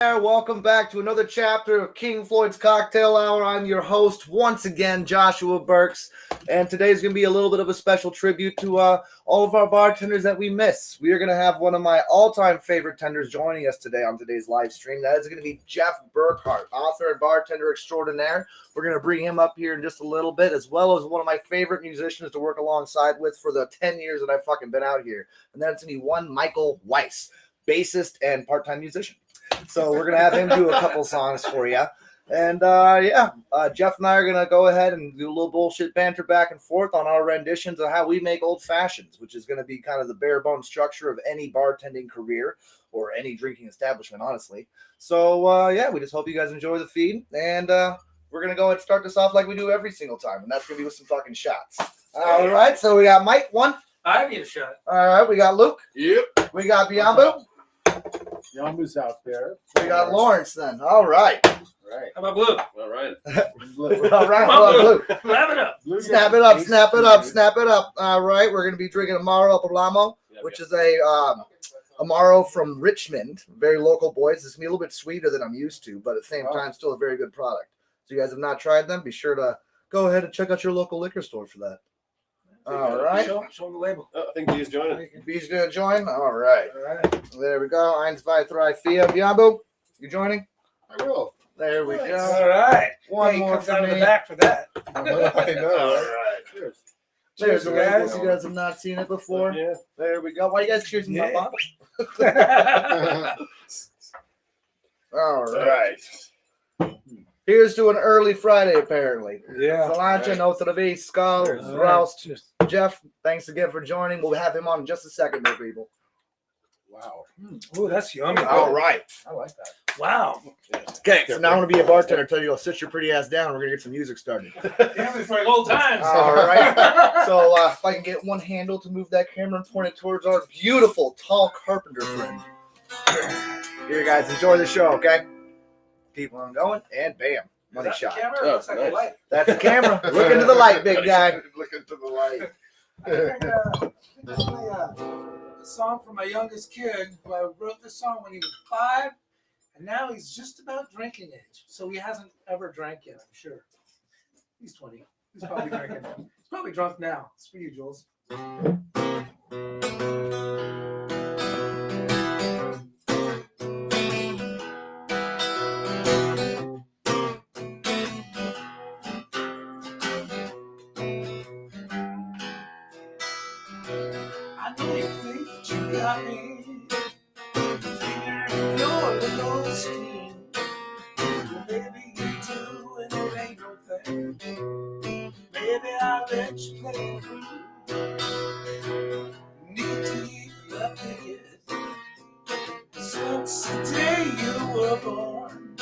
there. Welcome back to another chapter of King Floyd's Cocktail Hour. I'm your host once again, Joshua Burks, and today's going to be a little bit of a special tribute to all of our bartenders that we miss. We are going to have one of my all-time favorite tenders joining us today on today's live stream. That is going to be Jeff Burkhart, author and bartender extraordinaire. We're going to bring him up here in just a little bit, as well as one of my favorite musicians to work alongside with for the 10 years that I've fucking been out here, and that's going to be one Michael Weiss, bassist and part-time musician. So we're going to have him do a couple songs for you. And Jeff and I are going to go ahead and do a little bullshit banter back and forth on our renditions of how we make old fashions, which is going to be kind of the bare bones structure of any bartending career or any drinking establishment, honestly. So, we just hope you guys enjoy the feed. And we're going to go and start this off like we do every single time. And that's going to be with some fucking shots. All right. So we got Mike, one. I need a shot. All right. We got Luke. Yep. We got Biambu. Yambu's out there. We got Lawrence then. All right. Right. How about blue? All right. All right. Blue. Wrap it up. Snap it up. Snap it up. Snap it up. All right. We're going to be drinking Amaro Palamo, which is a Amaro from Richmond. Very local, boys. It's going to be a little bit sweeter than I'm used to, but at the same time, still a very good product. So you guys have not tried them, be sure to go ahead and check out your local liquor store for that. All right. Show him the label. I think B's joining. B's going to join? All right. All right. There we go. Eins, zwei, drei, vier. Biambu, you joining? I will. There we go. All right. One He more comes for out of me. the back for that. I know. All right. Cheers. There's the Cheers, labels. guys. You guys have not seen it before. Yeah. There we go. Why you guys cheers in my Yeah. bottle? All right. Here's to an early Friday, apparently. Yeah. Salancha, Notre Dame, Skull, Cheers. Roust. Cheers. Jeff, thanks again for joining. We'll have him on in just a second, there, people. Wow. Oh, that's yummy. All right. I like that. Wow. Okay, so now I'm going to be a bartender. Tell you, I'll sit your pretty ass down. We're going to get some music started. Damn, it's like old times. All right. So if I can get one handle to move that camera and point it towards our beautiful, tall carpenter friend. Here, guys, enjoy the show, okay? Keep on going, and bam, money Is that shot. the camera? Oh, Looks like nice. a light. That's the camera. Look into the light, big guy. Look into the light. I think I play a song for my youngest kid who I wrote this song when he was 5, and now he's just about drinking age. So he hasn't ever drank yet, I'm sure. He's 20. He's probably drinking. He's probably drunk now. It's for you, Jules. I know you think that you got me, finger in your little skin. Well, maybe you do, and it ain't no thing. Maybe I'll let you play through. Knee deep left it. Since the day you were born,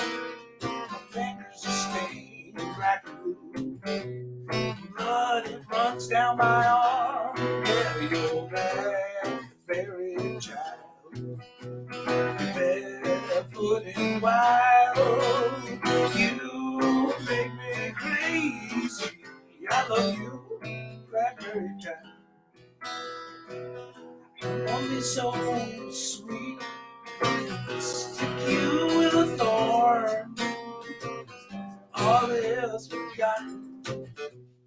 my fingers are stained black and blue. Blood, it runs down my arm. Yeah, you're blackberry child, barefoot and wild. You make me crazy. I love you, blackberry child. Only so sweet, stick you with a thorn. All is forgotten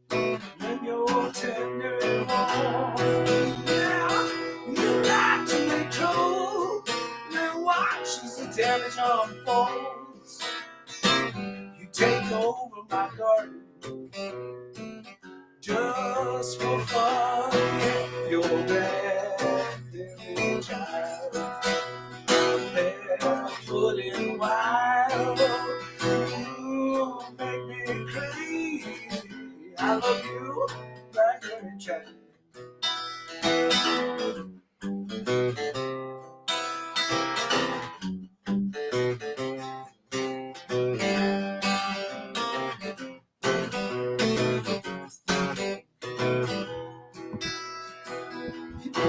when you're tender and warm. Yeah, you like to make trouble, then watch as the damage unfolds. You take over my garden just for fun. Yeah, you're blackberry child, barefoot and wild. You make me crazy. I love you, blackberry child.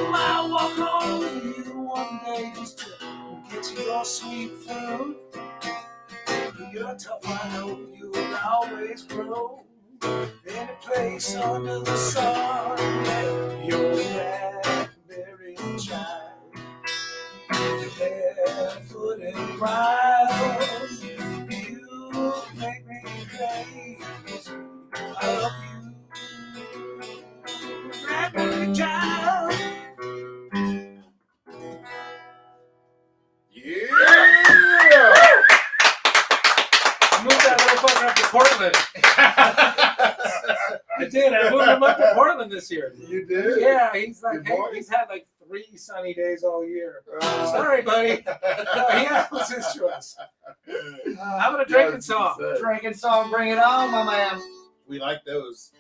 I walk all over you one day just to get to your sweet fruit. You're tough, I know you'll always grow. Any place under the sun, yeah, you're a blackberry child. barefoot and wild. You make me crazy. I love you, Raggedy child. Yeah. I moved that motherfucker up to Portland. I did. I moved him up to Portland this year. You did? Yeah, he's like, Good hey, boy. he's had like 3 sunny days all year. Sorry, buddy. No, yeah, it was his choice. How about a drinking song? Drinking song, bring it on, my man. We like those.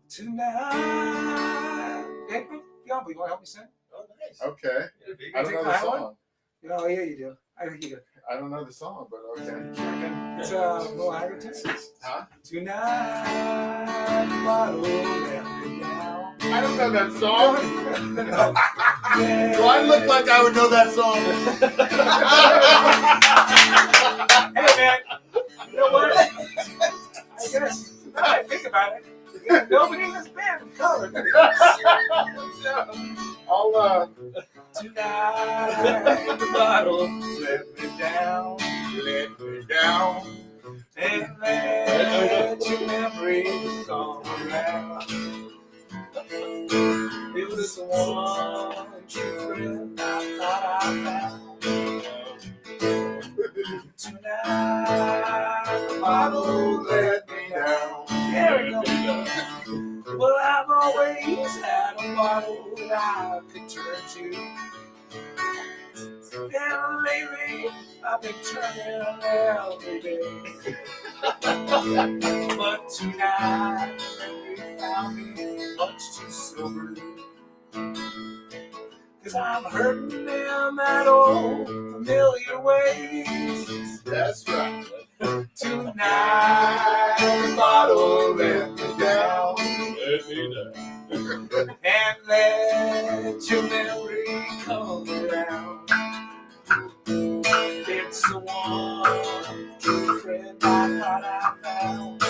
Tonight. Hey, you want to help me sing? Oh, nice. Okay. You I don't take know the the high one? song. Oh, yeah, you do. I think you do. I don't know the song, but okay. It's Will Haggerty. Huh? Tonight, bottle let me down. I don't know that song. Yeah. Do I look like I would know that song? Hey, man. You know what? I guess, now that I think about it, nobody in this band is colored. I'll Tonight, the bottle let me down, and let your memories come around. It was the one true friend I thought I found. Tonight, the bottle let me down. There we go. Well, I've always had a bottle that I could turn to. And lately, I've been turning every day. But tonight, you found me much too sober. 'Cause I'm hurting in that old familiar ways. That's right. Tonight, the bottle let me down. And let your memory come around. It's the one true friend I thought I found.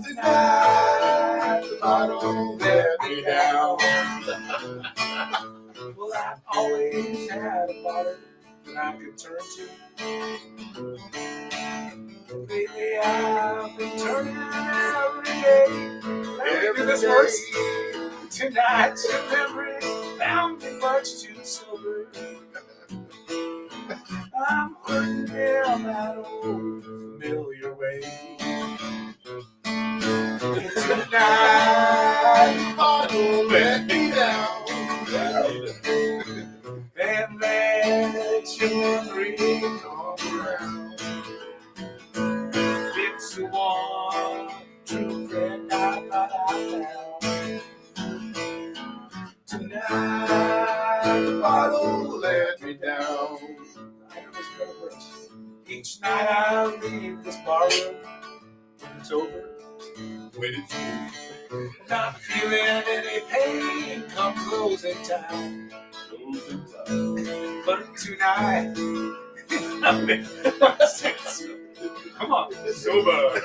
Tonight, the bottle let me down. Well, I've always had a bottle that I could turn to. Lately, I've been turning every day. Let me do this verse. Tonight, your memory found me much too sober. I'm hurting down that old familiar way. Tonight, the bottle let me down. And let your memory come around. It's the one true friend I thought I found. Tonight, the bottle let me down. Each night I leave this bar room when it's over. When it's Not feeling any pain come closing time. But tonight, come on, sober.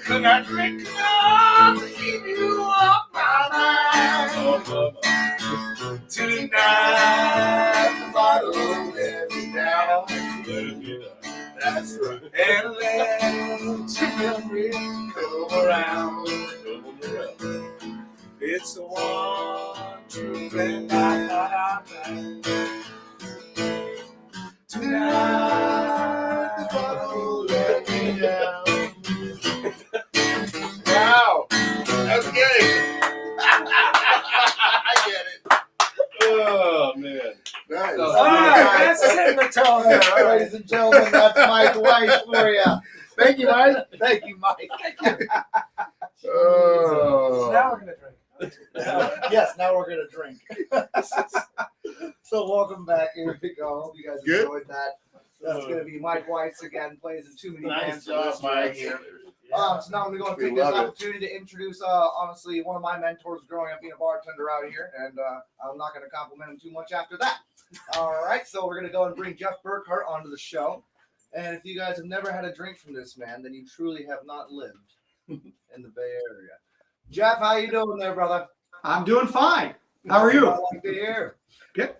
could I drink enough to keep you off my mind? Tonight, the bottle let me down. That's right. And let your memory come around. It's the one true friend I thought I found. Tonight, the bottle let me down. Wow. That's good. I get it. Oh, man. Nice. All right, that's setting the tone there. All right. Ladies and gentlemen, that's Mike Weiss for you. Thank you, Mike. Thank you, Mike. Oh. Now we're gonna drink. Yes, now we're gonna drink. So welcome back. Here we go. Hope you guys Good. enjoyed that. That's gonna be Mike Weiss again, plays in too many bands. job, Mike. So now I'm going to We take this love it. opportunity to introduce, honestly, one of my mentors growing up being a bartender out here, and I'm not going to compliment him too much after that. All right, so we're going to go and bring Jeff Burkhart onto the show. And if you guys have never had a drink from this man, then you truly have not lived in the Bay Area. Jeff, how you doing there, brother? I'm doing fine. How are you? I like to hear. Good.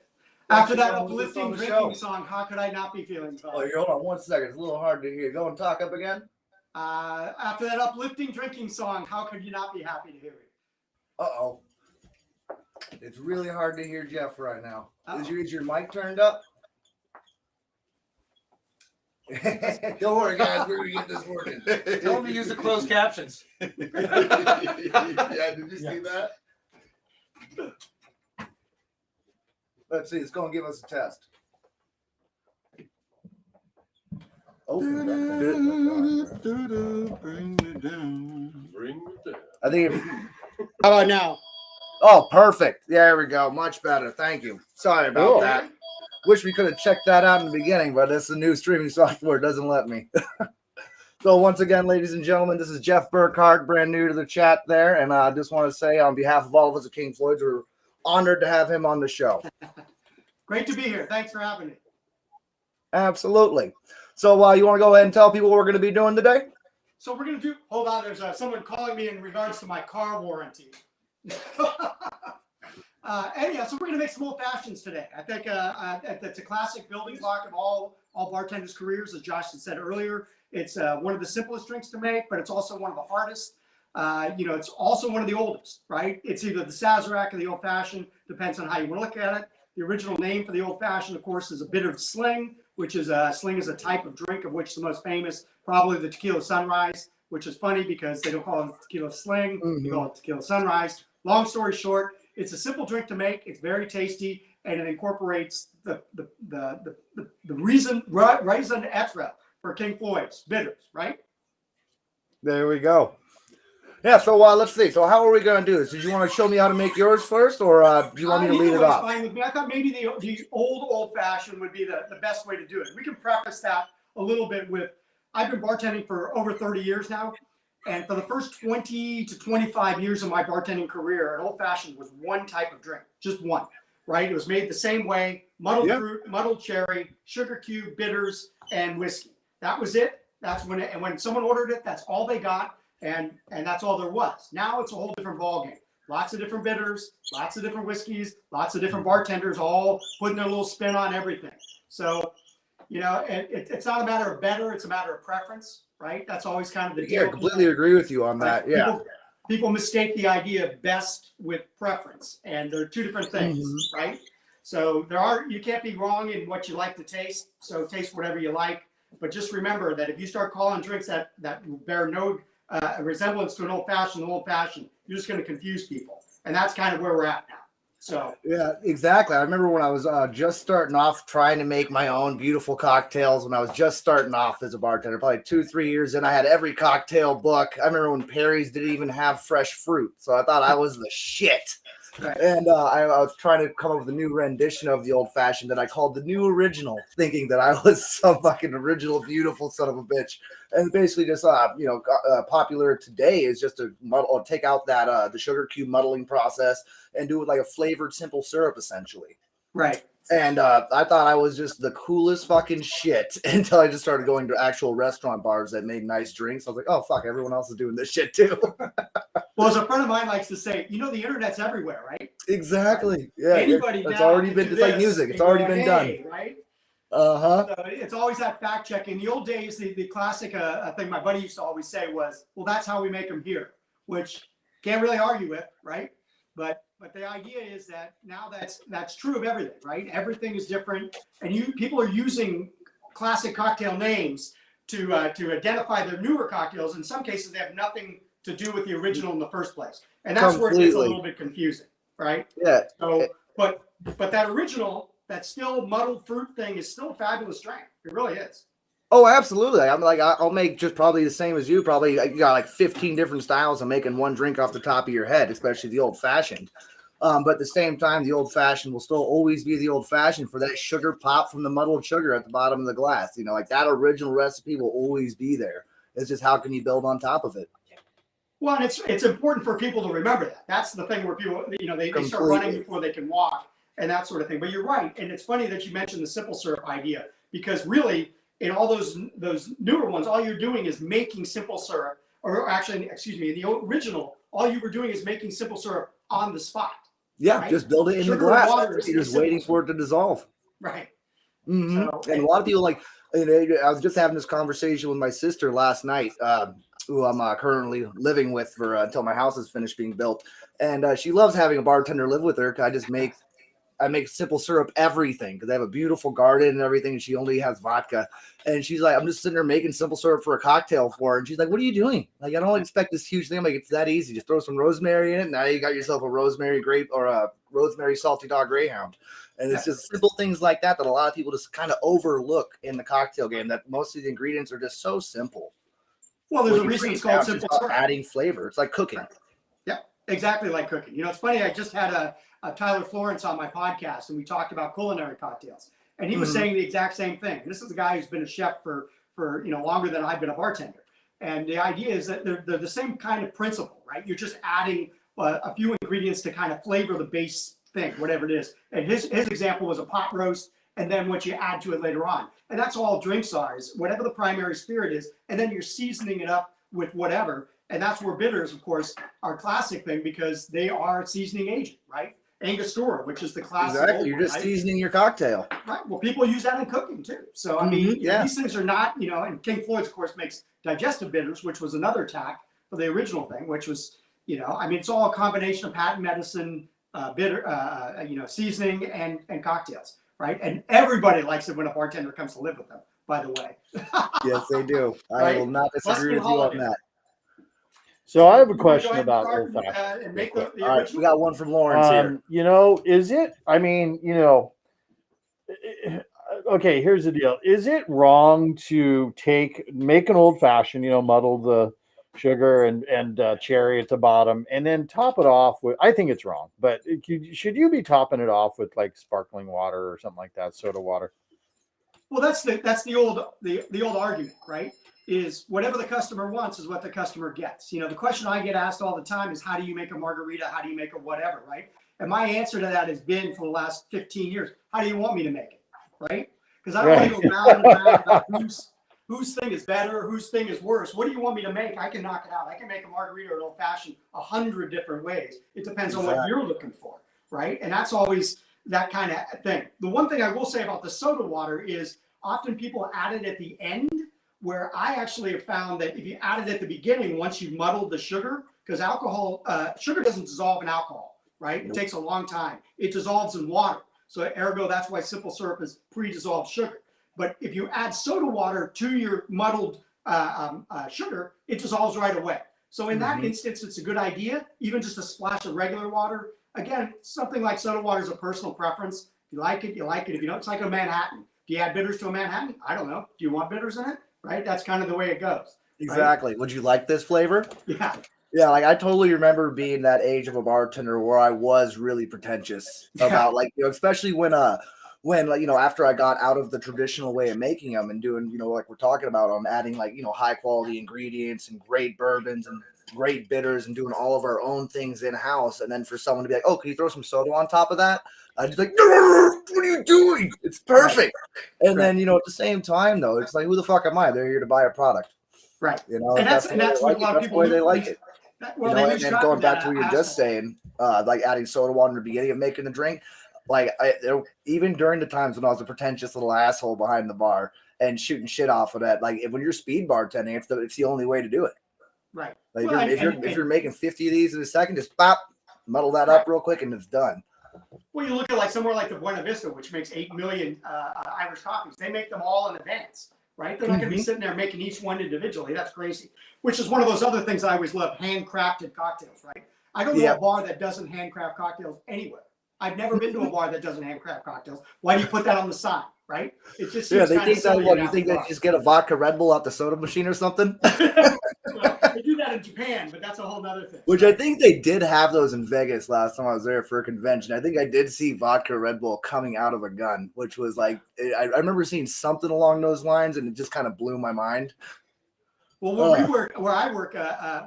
Thanks After for that coming with us on uplifting the drinking show. song, how could I not be feeling Oh, fine? hold on 1 second. It's a little hard to hear. Go and talk up again. After that uplifting drinking song, how could you not be happy to hear it? Uh-oh. It's really hard to hear Jeff right now. Uh-oh. Is your mic turned up? Don't worry, guys. We're going to get this working. Tell him to use the closed captions. Yeah, did you see that? Let's see. It's going to give us a test. Oh, Bring me down. I think it, How about now? oh, perfect. There we go. Much better. Thank you. Sorry about Cool. that. Wish we could have checked that out in the beginning, but it's the new streaming software. It doesn't let me. So once again, ladies and gentlemen, this is Jeff Burkhart, brand new to the chat there. And I just want to say on behalf of all of us at King Floyds, we're honored to have him on the show. Great to be here. Thanks for having me. Absolutely. So you want to go ahead and tell people what we're going to be doing today? So we're going to do, hold on, there's someone calling me in regards to my car warranty. And yeah, so we're going to make some old fashions today. I think it's a classic building block of all bartenders' careers, as Josh had said earlier. It's one of the simplest drinks to make, but it's also one of the hardest. It's also one of the oldest, right? It's either the Sazerac or the old fashioned, depends on how you want to look at it. The original name for the old fashioned, of course, is a bitter sling, which is sling is a type of drink of which the most famous, probably the tequila sunrise, which is funny because they don't call it tequila sling, they call it tequila sunrise. Long story short, it's a simple drink to make. It's very tasty, and it incorporates the raison d'etre for King Floyd's bitters, right? There we go. Yeah, so let's see. So how are we going to do this? Did you want to show me how to make yours first, or do you want me to lead Either it way's off? fine with me. I thought maybe the old fashioned would be the best way to do it. We can preface that a little bit with, I've been bartending for over 30 years now. And for the first 20 to 25 years of my bartending career, an old fashioned was one type of drink, just one, right? It was made the same way, muddled fruit, muddled cherry, sugar cube, bitters, and whiskey. That was it. That's when it, and when someone ordered it, that's all they got. And that's all there was. Now it's a whole different ballgame. Lots of different bitters, lots of different whiskeys, lots of different bartenders, all putting their little spin on everything. So, it's not a matter of better, it's a matter of preference, right? That's always kind of the deal. Yeah, I completely agree with you on that. Yeah. People mistake the idea of best with preference, and they're two different things, right? So you can't be wrong in what you like to taste. So taste whatever you like, but just remember that if you start calling drinks that bear no resemblance to an old fashioned, you're just going to confuse people, and that's kind of where we're at now. So yeah, exactly. I remember when I was just starting off trying to make my own beautiful cocktails. When I was just starting off as a bartender, probably 2-3 years in, I had every cocktail book. I remember when Perry's didn't even have fresh fruit, so I thought I was the shit. Right. And I was trying to come up with a new rendition of the old fashioned that I called the new original, thinking that I was some fucking original, beautiful son of a bitch. And basically, just popular today is just to take out that the sugar cube muddling process and do it like a flavored simple syrup, essentially. right. And I thought I was just the coolest fucking shit until I just started going to actual restaurant bars that made nice drinks. I was like, oh, fuck, everyone else is doing this shit too. Well, as a friend of mine likes to say, the internet's everywhere, right? Exactly. Yeah. Anybody it's now already can been, do it's like this music. It's and already go, been "Hey," done. right? Uh-huh. So it's always that fact check. In the old days, the classic thing my buddy used to always say was, well, that's how we make them here, which can't really argue with, right? But the idea is that now that's true of everything, right? Everything is different, and people are using classic cocktail names to identify their newer cocktails. In some cases, they have nothing to do with the original in the first place, and that's where it gets a little bit confusing, right? Yeah. So, but that original, that still muddled fruit thing is still a fabulous drink. It really is. Oh, absolutely. I'm like, I'll make just probably the same as you. Probably you got like 15 different styles of making one drink off the top of your head, especially the old fashioned. But at the same time, the old fashioned will still always be the old fashioned for that sugar pop from the muddled sugar at the bottom of the glass. Like that original recipe will always be there. It's just how can you build on top of it? Well, and it's important for people to remember that. That's the thing where people, they start running before they can walk and that sort of thing. But you're right. And it's funny that you mentioned the simple syrup idea, because really in all those newer ones, all you're doing is making simple syrup, or actually, excuse me, in the original, all you were doing is making simple syrup on the spot. Yeah, right? just build it in Sugar the and glass. water is You're just the waiting simplest for it to dissolve. Right. And So, a lot of people like, you know, I was just having this conversation with my sister last night, who I'm currently living with for until my house is finished being built. And she loves having a bartender live with her. 'Cause I make simple syrup everything because I have a beautiful garden and everything. And she only has vodka. And she's like, I'm just sitting there making simple syrup for a cocktail for her. And she's like, what are you doing? Like, I don't expect this huge thing. I'm like, it's that easy. Just throw some rosemary in it. Now you got yourself a rosemary grape or a rosemary salty dog greyhound. And it's just simple things like that that a lot of people just kind of overlook in the cocktail game, that most of the ingredients are just so simple. well, there's When a you reason break it's it down, called it's simple about syrup. adding flavor. It's like cooking. Yeah, exactly like cooking. You know, it's funny. I just had a Tyler Florence on my podcast, and we talked about culinary cocktails, and he was saying the exact same thing. This is a guy who's been a chef for longer than I've been a bartender, and the idea is that they're the same kind of principle, right? You're just adding a few ingredients to kind of flavor the base thing, whatever it is. And his example was a pot roast, and then what you add to it later on, and that's all drinks are, is whatever the primary spirit is, and then you're seasoning it up with whatever. And that's where bitters, of course, are a classic thing because they are a seasoning agent, right? Angostura, which is the classic. Exactly. You're just seasoning your cocktail. Right. Well, people use that in cooking too. So, I mean, you know, these things are not, and King Floyd's, of course, makes digestive bitters, which was another tack for the original thing, which was, I mean, it's all a combination of patent medicine, bitter, seasoning and cocktails, right? And everybody likes it when a bartender comes to live with them, by the way. Yes, they do. Right? I will not disagree with you on that. So I have a You wanna question go ahead about and old start, fashioned. and make the All right, we original? got one from Lawrence here. Is it? I mean, okay. Here's the deal: is it wrong to make an old fashioned? Muddle the sugar and cherry at the bottom, and then top it off with. I think it's wrong, but should you be topping it off with like sparkling water or something like that, soda water? Well, that's the old argument, right? Is whatever the customer wants is what the customer gets. The question I get asked all the time is, how do you make a margarita? How do you make a whatever, right? And my answer to that has been for the last 15 years, how do you want me to make it, right? Because I don't want to go round and round about whose thing is better, whose thing is worse. What do you want me to make? I can knock it out. I can make a margarita or an old fashioned 100 different ways. It depends on what you're looking for, right? And that's always that kind of thing. The one thing I will say about the soda water is often people add it at the end, where I actually have found that if you add it at the beginning, once you've muddled the sugar, because sugar doesn't dissolve in alcohol, right? It takes a long time. It dissolves in water. So ergo, that's why simple syrup is pre-dissolved sugar. But if you add soda water to your muddled sugar, it dissolves right away. So in that instance, it's a good idea, even just a splash of regular water. Again, something like soda water is a personal preference. If you like it, you like it. If you don't, it's like a Manhattan. Do you add bitters to a Manhattan? I don't know. Do you want bitters in it? Right? That's kind of the way it goes. Exactly. Right? Would you like this flavor? Yeah. Yeah, like I totally remember being that age of a bartender where I was really pretentious about especially when after I got out of the traditional way of making them and doing, like we're talking about, adding high quality ingredients and great bourbons and great bitters and doing all of our own things in house. And then for someone to be like, oh, can you throw some soda on top of that? I'd just be like, no, what are you doing? It's perfect. Right. And then, at the same time though, it's like, who the fuck am I? They're here to buy a product. Right. And that's what a lot of people do. They like it. And then going back to what you're just saying, like adding soda water in the beginning of making the drink, even during the times when I was a pretentious little asshole behind the bar and shooting shit off of that, when you're speed bartending, it's the only way to do it. Right. If you're making 50 of these in a second, just muddle that up real quick and it's done. Well, you look at somewhere like the Buena Vista, which makes 8 million Irish coffees. They make them all in advance, right? They're not going to be sitting there making each one individually. That's crazy. Which is one of those other things I always love: handcrafted cocktails, right? I don't know a bar that doesn't handcraft cocktails anywhere. I've never been to a bar that doesn't handcraft cocktails. Why do you put that on the sign, right? It just seems they think that. What, you think they just get a vodka Red Bull out the soda machine or something? Well, they do that in Japan, but that's a whole other thing. Which I think they did have those in Vegas last time I was there for a convention. I think I did see vodka Red Bull coming out of a gun, which was I remember seeing something along those lines, and it just kind of blew my mind. Well, where I work,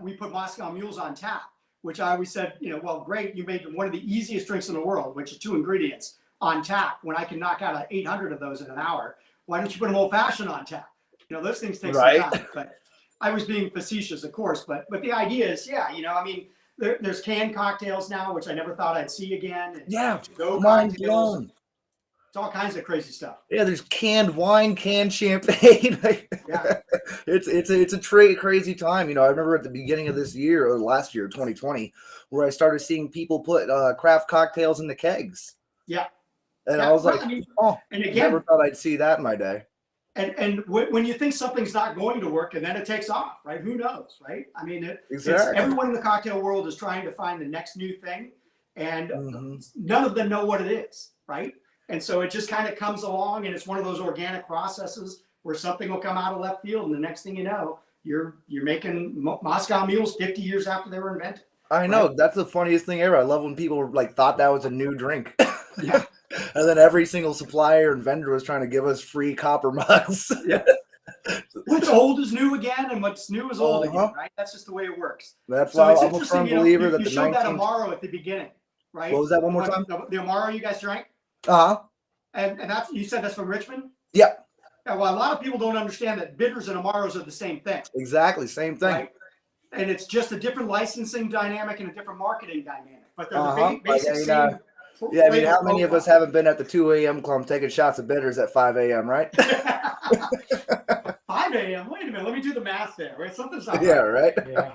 we put Moscow Mules on tap, which I always said, well, great, you made one of the easiest drinks in the world, which is 2 ingredients on tap. When I can knock out 800 of those in an hour, why don't you put an old fashioned on tap? Those things take some time. But I was being facetious, of course. But the idea is, there's canned cocktails now, which I never thought I'd see again. And Yeah, to-go mind cocktails. blown. It's all kinds of crazy stuff. Yeah, there's canned wine, canned champagne. Yeah. It's a crazy time. You know, I remember at the beginning of this year or last year, 2020, where I started seeing people put craft cocktails in the kegs. Yeah. And Yeah, I was well, like, I mean, oh, and again, never thought I'd see that in my day. And when you think something's not going to work and then it takes off, right? Who knows, right? I mean, Exactly. everyone in the cocktail world is trying to find the next new thing, and none of them know what it is, right? And so it just kind of comes along, and it's one of those organic processes where something will come out of left field, and the next thing you know, you're making Moscow Mules 50 years after they were invented. I know. Right? That's the funniest thing ever. I love when people like thought that was a new drink. Yeah. And then every single supplier and vendor was trying to give us free copper mugs. Yeah. What's old is new again, and what's new is old Uh-huh. again, right? That's just the way it works. That's So why it's I'm a interesting, firm you know, believer you that the showed that 19... Amaro at the beginning, right? What was that one more time? The Amaro you guys drank? Uh-huh. And that's, you said that's from Richmond? Yeah. Yeah, well, a lot of people don't understand that bitters and Amaros are the same thing. Exactly. Same thing. Right? And it's just a different licensing dynamic and a different marketing dynamic. But they're Uh-huh. the basic Like, same. Yeah, I mean, how many of profile. us haven't been at the 2 a.m. club taking shots of bitters at 5 a.m., right? 5 a.m. Wait a minute. Let me do the math there. Right? Something's not Yeah, right. right? Yeah.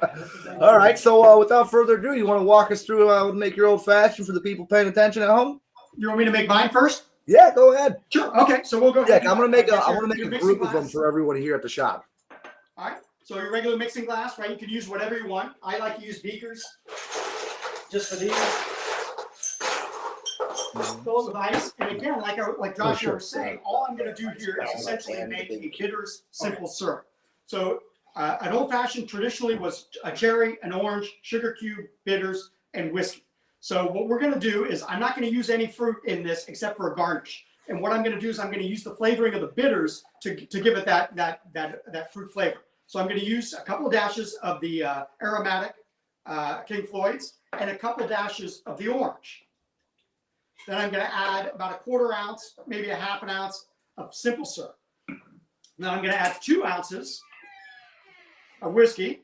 All right, so without further ado, you want to walk us through make your old fashioned for the people paying attention at home? You want me to make mine first? Yeah, go ahead. Sure. Okay. So we'll go Yeah, ahead. I'm gonna make Get a your mixing group of them glass. for everyone here at the shop. All right. So your regular mixing glass, right? You can use whatever you want. I like to use beakers just for these. Fill it with ice. And again, like Joshua was saying, all I'm going to do here is essentially make a bitters simple syrup. So an old fashioned traditionally was a cherry, an orange, sugar cube, bitters, and whiskey. So what we're going to do is I'm not going to use any fruit in this except for a garnish. And what I'm going to do is I'm going to use the flavoring of the bitters to give it that fruit flavor. So I'm going to use a couple of dashes of the aromatic King Floyds and a couple of dashes of the orange. Then I'm going to add about a 1/4 ounce, maybe a 1/2 ounce of simple syrup. Now I'm going to add 2 ounces of whiskey.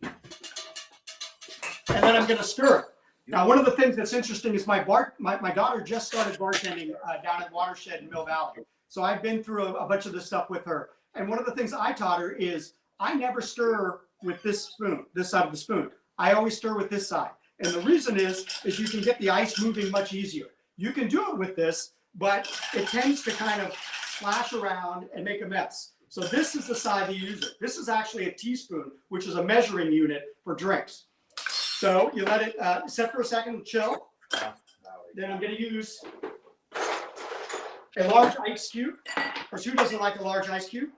And then I'm going to stir it. Now, one of the things that's interesting is my daughter just started bartending down at Watershed in Mill Valley. So I've been through a bunch of this stuff with her. And one of the things I taught her is I never stir with this spoon, this side of the spoon. I always stir with this side. And the reason is you can get the ice moving much easier. You can do it with this, but it tends to kind of splash around and make a mess. So this is the side to use it. This is actually a teaspoon, which is a measuring unit for drinks. So you let it set for a second, chill. Then I'm going to use a large ice cube. Of course, who doesn't like a large ice cube?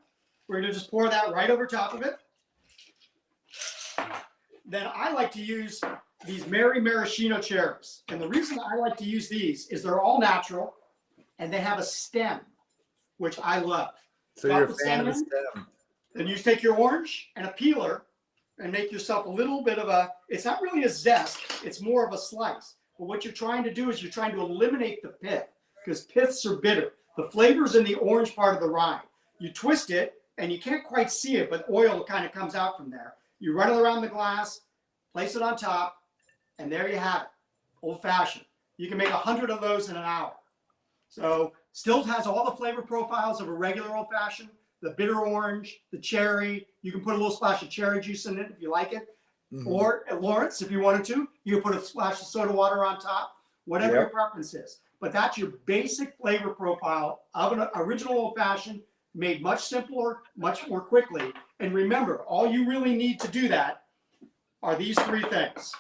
We're going to just pour that right over top of it. Then I like to use these Mary Maraschino cherries. And the reason I like to use these is they're all natural and they have a stem, which I love. So Got you're a the fan of the cinnamon? stem. Then you take your orange and a peeler and make yourself a little bit of a, it's not really a zest, it's more of a slice. But what you're trying to do is you're trying to eliminate the pith because piths are bitter. The flavor's in the orange part of the rind. You twist it and you can't quite see it, but oil kind of comes out from there. You run it around the glass, place it on top, and there you have it, old fashioned. You can make 100 of those in an hour. So still has all the flavor profiles of a regular old fashioned, the bitter orange, the cherry. You can put a little splash of cherry juice in it if you like it. Mm-hmm. Or at Lawrence, if you wanted to, you can put a splash of soda water on top, whatever your preference is. But that's your basic flavor profile of an original old fashioned, made much simpler, much more quickly. And remember, all you really need to do that are these 3 things.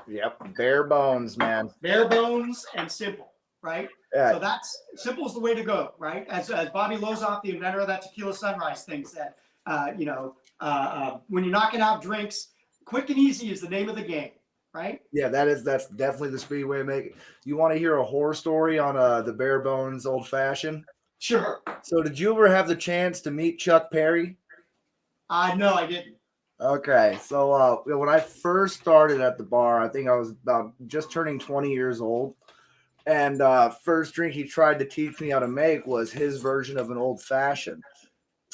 Yep, bare bones, man. Bare bones and simple, right? Yeah. So that's simple is the way to go, right? As Bobby Lozoff, the inventor of that Tequila Sunrise thing, said, when you're knocking out drinks, quick and easy is the name of the game, right? Yeah, that's definitely the speed way to make it. You want to hear a horror story on the bare bones old fashioned? Sure. So did you ever have the chance to meet Chuck Perry? No, I didn't. Okay, so when I first started at the bar, I think I was about just turning 20 years old. And first drink he tried to teach me how to make was his version of an old fashioned.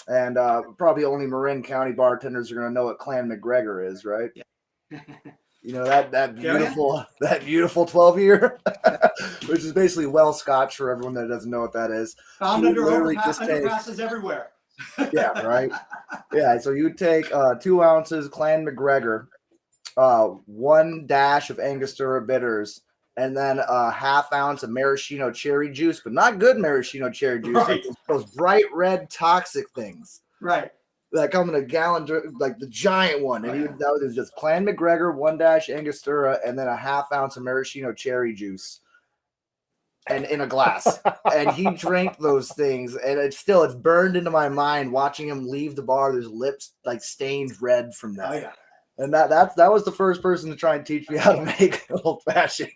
And probably only Marin County bartenders are going to know what Clan McGregor is, right? Yeah. You know that beautiful 12-year, which is basically well Scotch for everyone that doesn't know what that is. Found You under literally just take- underpasses everywhere. Yeah, right. Yeah, so you take 2 ounces Clan McGregor, 1 dash of Angostura bitters, and then a half ounce of maraschino cherry juice, but not good maraschino cherry juice. Right. Like those bright red toxic things Right. that come in a gallon, like the giant one. And that was just Clan McGregor, 1 dash Angostura, and then a half ounce of maraschino cherry juice, and in a glass. And he drank those things, and it's burned into my mind watching him leave the bar. There's lips like stained red from that. Oh yeah. And that was the first person to try and teach me how to make old fashioned.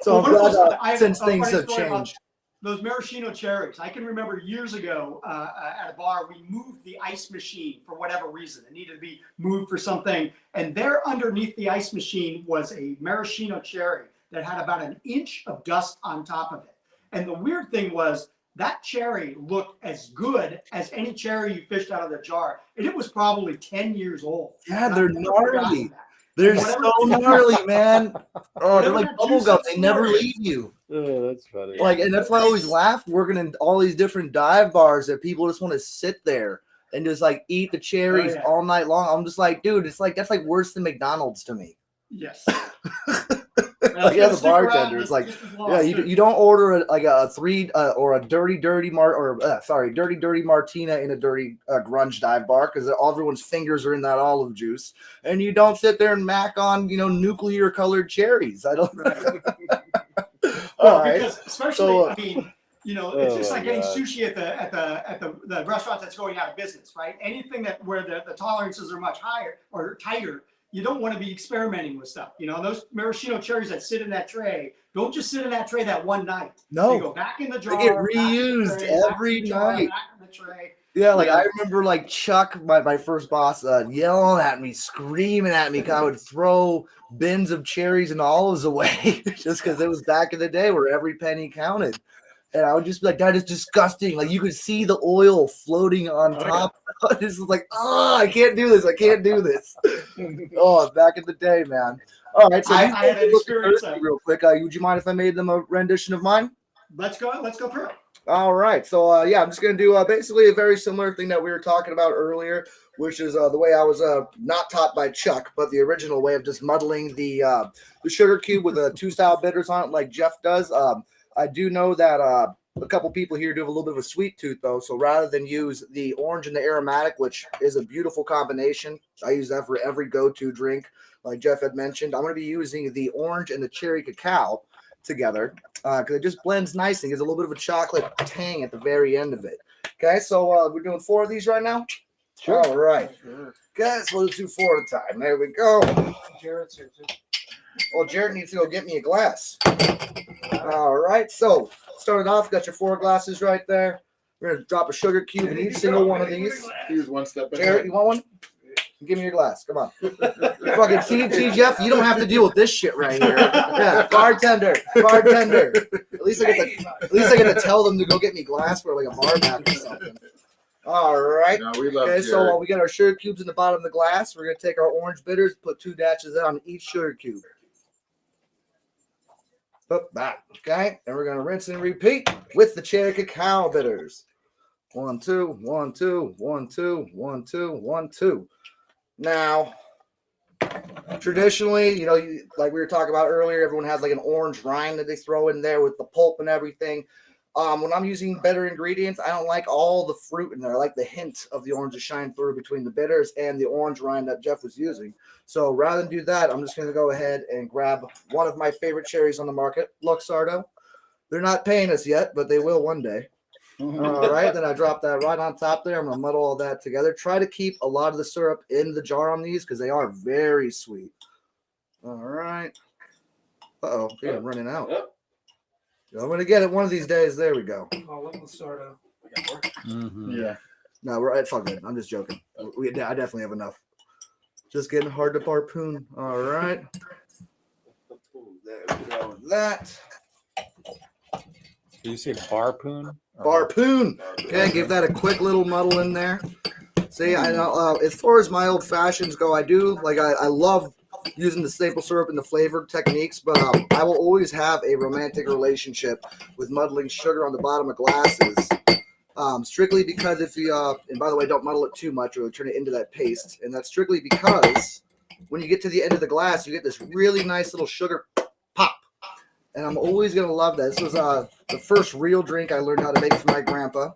So Well, I'm glad since things have funny story about changed. Those maraschino cherries. I can remember years ago at a bar, we moved the ice machine for whatever reason. It needed to be moved for something. And there underneath the ice machine was a maraschino cherry that had about an inch of dust on top of it. And the weird thing was that cherry looked as good as any cherry you fished out of the jar. And it was probably 10 years old. Yeah, they're gnarly. That. They're Whatever- so gnarly, man. Oh, they're like Whatever bubble juice gum. that's They never stored. leave you. Oh, that's funny. Like, and that's why I always laughed working in all these different dive bars that people just want to sit there and just like eat the cherries yeah. all night long. I'm just like, dude, it's like that's like worse than McDonald's to me. Yes. Yeah, the bartender is like, yeah, you don't order like a 3 or a dirty martina in a dirty grunge dive bar because everyone's fingers are in that olive juice, and you don't sit there and mac on nuclear colored cherries. I don't. Right. All right. Because especially, So, I mean, it's just oh like my getting God. sushi at the restaurant that's going out of business, right? Anything where the tolerances are much higher or tighter, you don't want to be experimenting with stuff. Those maraschino cherries that sit in that tray, don't just sit in that tray that one night. No. They go back in the jar. They get back in the reused tray, back in every the jar, night. Back in the tray. Yeah, like I remember like Chuck, my first boss, yelling at me, screaming at me. 'Cause I would throw bins of cherries and olives away just because it was back in the day where every penny counted. And I would just be like, that is disgusting. Like you could see the oil floating on top. This is like, I can't do this. I can't do this. Oh, back in the day, man. All right, so I you had an look experience thirsty real quick. Would you mind if I made them a rendition of mine? Let's go through it. All right, so I'm just gonna do basically a very similar thing that we were talking about earlier, which is the way I was not taught by Chuck, but the original way of just muddling the sugar cube with 2 style bitters on it, like Jeff does. I do know that a couple people here do have a little bit of a sweet tooth though, so rather than use the orange and the aromatic, which is a beautiful combination, I use that for every go-to drink, like Jeff had mentioned. I'm gonna be using the orange and the cherry cacao together because it just blends nicely. There's a little bit of a chocolate tang at the very end of it. Okay, so we're doing 4 of these right now. Sure. All right, guys, we'll do 4 at a time. There we go. Jared's here too. Well, Jared needs to go get me a glass. All right, so starting off, got your 4 glasses right there. We're gonna drop a sugar cube in each single one of these. He was one step ahead. Jared, you want one? Give me your glass. Come on. Fucking see, Jeff, you don't have to deal with this shit right here. Yeah, bartender. At least I get to tell them to go get me glass for like a bar back or something. All right. No, we love Okay, so Jared. we got our sugar cubes in the bottom of the glass. We're gonna take our orange bitters, put 2 dashes on each sugar cube. Put that. Okay, and we're gonna rinse and repeat with the cherry cacao bitters. 1, 2, 1, 2, 1, 2, 1, 2, 1, 2. Now, traditionally, like we were talking about earlier, everyone has like an orange rind that they throw in there with the pulp and everything. When I'm using better ingredients, I don't like all the fruit in there. I like the hint of the orange to shine through between the bitters and the orange rind that Jeff was using. So rather than do that, I'm just going to go ahead and grab one of my favorite cherries on the market, Luxardo. They're not paying us yet, but they will one day. All right, then I drop that right on top there. I'm going to muddle all that together. Try to keep a lot of the syrup in the jar on these because they are very sweet. All right. Uh-oh, I'm running out. I'm going to get it one of these days. There we go. Oh, let me start out. Yeah. No, it's all good. I'm just joking. I definitely have enough. Just getting hard to harpoon. All right. There we go with that. Did you say barpoon? Barpoon. Okay, give that a quick little muddle in there. See, I know as far as my old fashions go, I do like I love using the maple syrup and the flavored techniques, but I will always have a romantic relationship with muddling sugar on the bottom of glasses. Strictly because if you and by the way, don't muddle it too much or it'll turn it into that paste. And that's strictly because when you get to the end of the glass, you get this really nice little sugar pop. And I'm always gonna love that. This was the first real drink I learned how to make from my grandpa.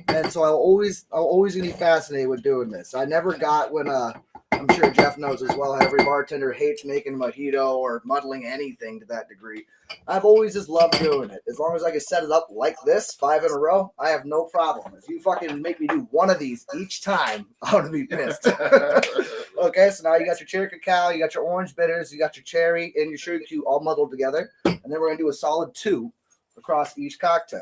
And so I'll always gonna be fascinated with doing this. I never got when I'm sure Jeff knows as well how every bartender hates making mojito or muddling anything to that degree. I've always just loved doing it. As long as I can set it up like this, 5 in a row, I have no problem. If you fucking make me do one of these each time, I'm gonna be pissed. Okay, so now you got your cherry cacao, you got your orange bitters, you got your cherry and your sugar cube all muddled together. And then we're gonna do a solid 2 across each cocktail.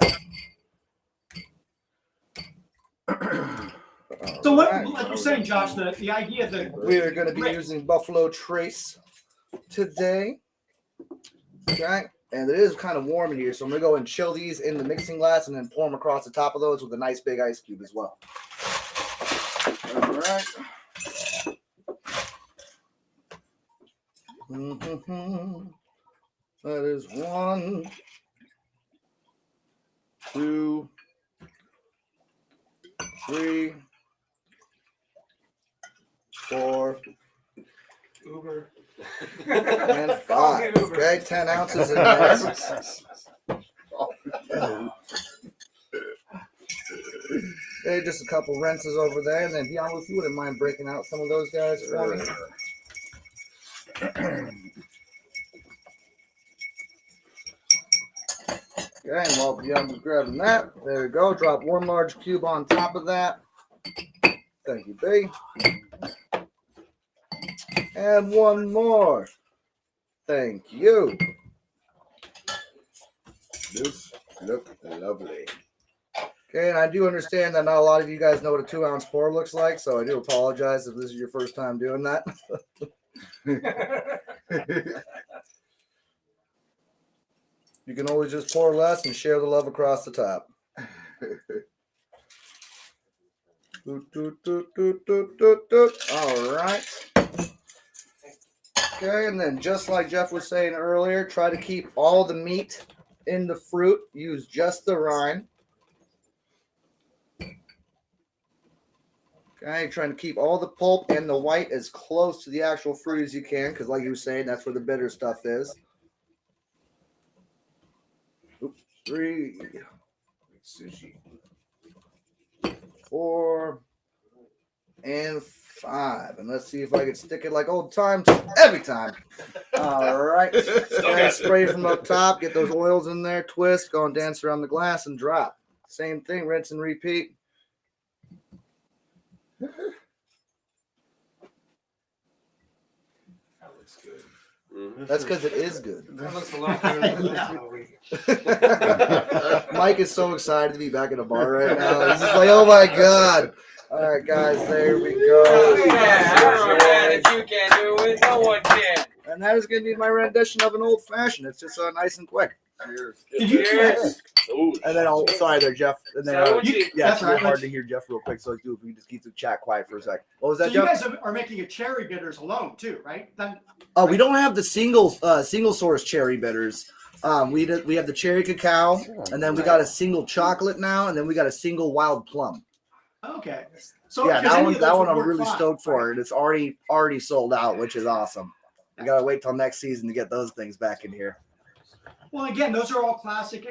So what, like you're saying, Josh, the idea that we are going to be using Buffalo Trace today. Okay, and it is kind of warm in here, so I'm going to go and chill these in the mixing glass and then pour them across the top of those with a nice big ice cube as well. All right. That is 1, 2, 3, 4, Uber. and 5. Okay, 10 ounces in there. Okay, just a couple rinses over there, and then Bianca, if you wouldn't mind breaking out some of those guys for me. Okay, and while Bianca's grabbing that, there we go. Drop 1 large cube on top of that. Thank you, B. And 1 more. Thank you. This look lovely. Okay, and I do understand that not a lot of you guys know what a 2-ounce pour looks like, so I do apologize if this is your first time doing that. You can always just pour less and share the love across the top. All right. Okay, and then just like Jeff was saying earlier, try to keep all the meat in the fruit. Use just the rind. Okay, trying to keep all the pulp and the white as close to the actual fruit as you can, because like you were saying, that's where the bitter stuff is. 3, 4, and 5. And let's see if I can stick it like old times every time. All right. Okay, spray it from up top. Get those oils in there. Twist. Go and dance around the glass and drop. Same thing. Rinse and repeat. That looks good. That's because it is good. That looks a lot better than last week. Mike is so excited to be back in a bar right now. He's just like, oh my God. All right, guys, there we go. Yeah, I don't know, man. If you can't do it, no one can. And that is going to be my rendition of an old fashioned. It's just nice and quick. did you Cheers. And then I'll, sorry there, Jeff. And then, So yeah, that's it's real right. hard to hear Jeff real quick. So let's do if we just keep the chat quiet for a sec. What was that, So you Jeff? guys are making a cherry bitters alone too, right? Oh, we don't have the single source cherry bitters. We have the cherry cacao, and then we got a single chocolate now, and then we got a single wild plum. Okay. So Yeah, because that any one of those would I'm work really fine, stoked for, right? and it's already sold out, which is awesome. We gotta wait till next season to get those things back in here. Well, again, those are all classic,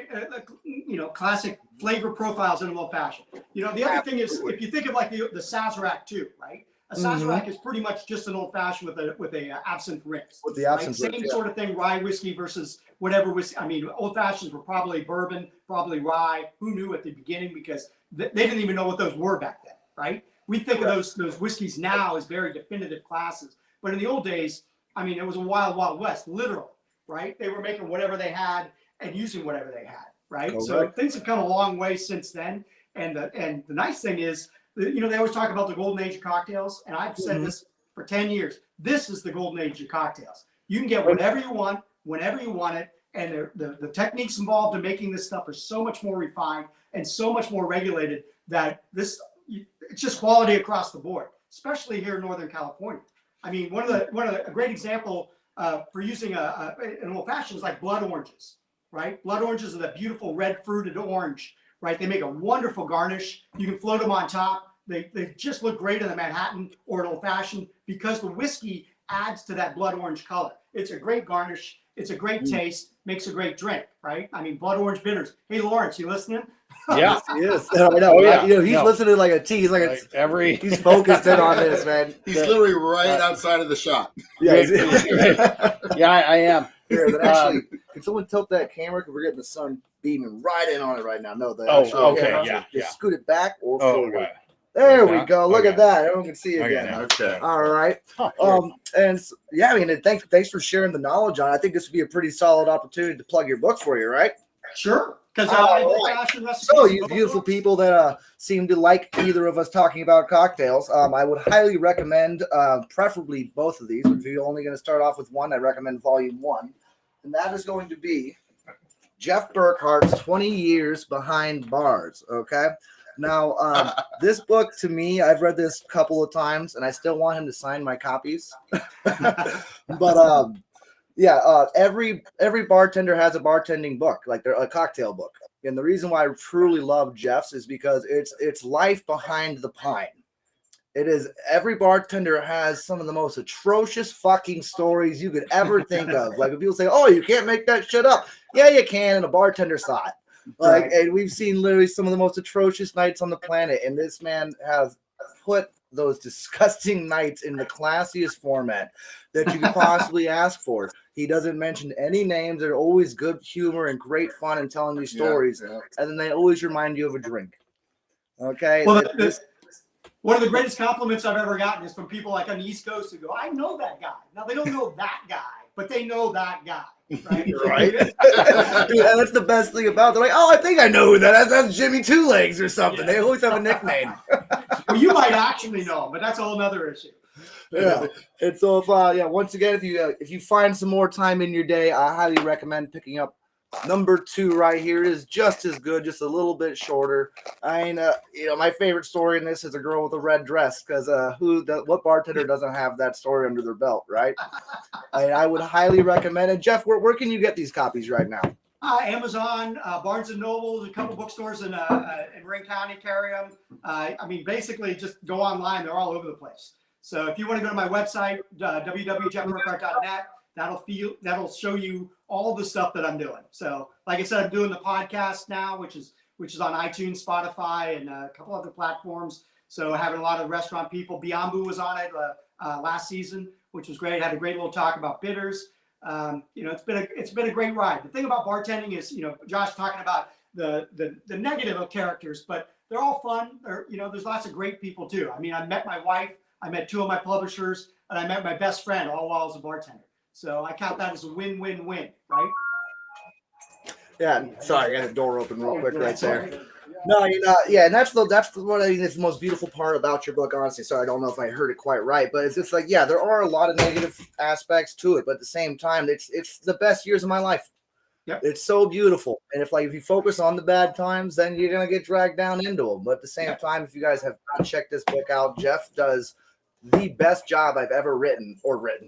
classic flavor profiles in an old fashioned. The other thing is, if you think of like the Sazerac too, right? A Sazerac is pretty much just an old fashioned with a absinthe rinse. With the absinthe Same rinse, yeah. sort of thing, rye whiskey versus whatever whiskey. I mean, old fashions were probably bourbon, probably rye. Who knew at the beginning, because they didn't even know what those were back then, right? We think of those whiskeys now as very definitive classes, but in the old days, I mean, it was a wild, wild west, literally, right? They were making whatever they had and using whatever they had, right? Correct. So things have come a long way since then. And the nice thing is, they always talk about the golden age of cocktails, and I've said this for 10 years. This is the golden age of cocktails. You can get whatever you want, whenever you want it, and the techniques involved in making this stuff are so much more refined and so much more regulated that it's just quality across the board, especially here in Northern California. I mean, a great example for using an old fashioned is like blood oranges, right? Blood oranges are that beautiful red fruited orange, right? They make a wonderful garnish. You can float them on top. They just look great in the Manhattan or an old fashioned because the whiskey adds to that blood orange color. It's a great garnish. It's a great taste. Makes a great drink, right? I mean, blood orange bitters. Hey, Lawrence, you listening? Yeah. He is. I know. Oh, yeah. He's listening like a T. He's like he's focused in on this, man. He's literally right outside of the shop. Yeah, yeah, I am. Here, but actually, can someone tilt that camera? Because we're getting the sun beaming right in on it right now. No, okay, camera. yeah. Just scoot it back or Oh, forward. okay. There we Okay. go. Look Okay. at that. Everyone can see it Okay, again. now. Okay. All right. Huh, Yeah, I mean, thanks for sharing the knowledge on it. I think this would be a pretty solid opportunity to plug your book for you, right? Sure. Because So, you beautiful people that seem to like either of us talking about cocktails, I would highly recommend, preferably both of these. But if you're only going to start off with one, I recommend Volume 1. And that is going to be Jeff Burkhart's 20 Years Behind Bars, okay? Now, this book, to me, I've read this a couple of times, and I still want him to sign my copies. But, every bartender has a bartending book, like they're a cocktail book. And the reason why I truly love Jeff's is because it's life behind the pine. It is, every bartender has some of the most atrocious fucking stories you could ever think of. Like, when people say, "Oh, you can't make that shit up," yeah, you can, and a bartender saw it. Like, Right. and we've seen literally some of the most atrocious nights on the planet, and this man has put those disgusting nights in the classiest format that you could possibly ask for. He doesn't mention any names. They're always good humor and great fun in telling these stories, Yeah. and then they always remind you of a drink. Okay. Well, one of the greatest compliments I've ever gotten is from people like on the East Coast who go, "I know that guy." Now they don't know that guy, but they know that guy, right? Right. Dude, and that's the best thing about it. They're like, "Oh, I think I know who that is. That's Jimmy Two Legs or something." Yeah. They always have a nickname. Well, you might actually know him, but that's a whole other issue. Yeah. And so once again, if you find some more time in your day, I highly recommend picking up number 2 right here. Is just as good, just a little bit shorter. I mean, my favorite story in this is a girl with a red dress, because what bartender doesn't have that story under their belt, right? I would highly recommend it. Jeff, where can you get these copies right now? Amazon, Barnes and Noble, a couple bookstores in Marin County carry them. I mean, basically, just go online; they're all over the place. So if you want to go to my website, www.jeffburkhart.net, that'll show you all the stuff that I'm doing. So, like I said, I'm doing the podcast now, which is on iTunes, Spotify, and a couple other platforms. So having a lot of restaurant people. Biambu was on it last season, which was great. Had a great little talk about bitters. It's been a great ride. The thing about bartending is, Josh talking about the negative of characters, but they're all fun. There's lots of great people too. I mean, I met my wife, I met 2 of my publishers, and I met my best friend all while I was a bartender. So I count that as a win-win-win, right? Yeah, sorry, I got the door open real quick right there. No, and that's what I think is the most beautiful part about your book, honestly. Sorry, I don't know if I heard it quite right, but it's just like, yeah, there are a lot of negative aspects to it, but at the same time, it's the best years of my life. Yep. It's so beautiful, and if you focus on the bad times, then you're gonna get dragged down into them. But at the same time, if you guys have not checked this book out, Jeff does the best job I've ever written.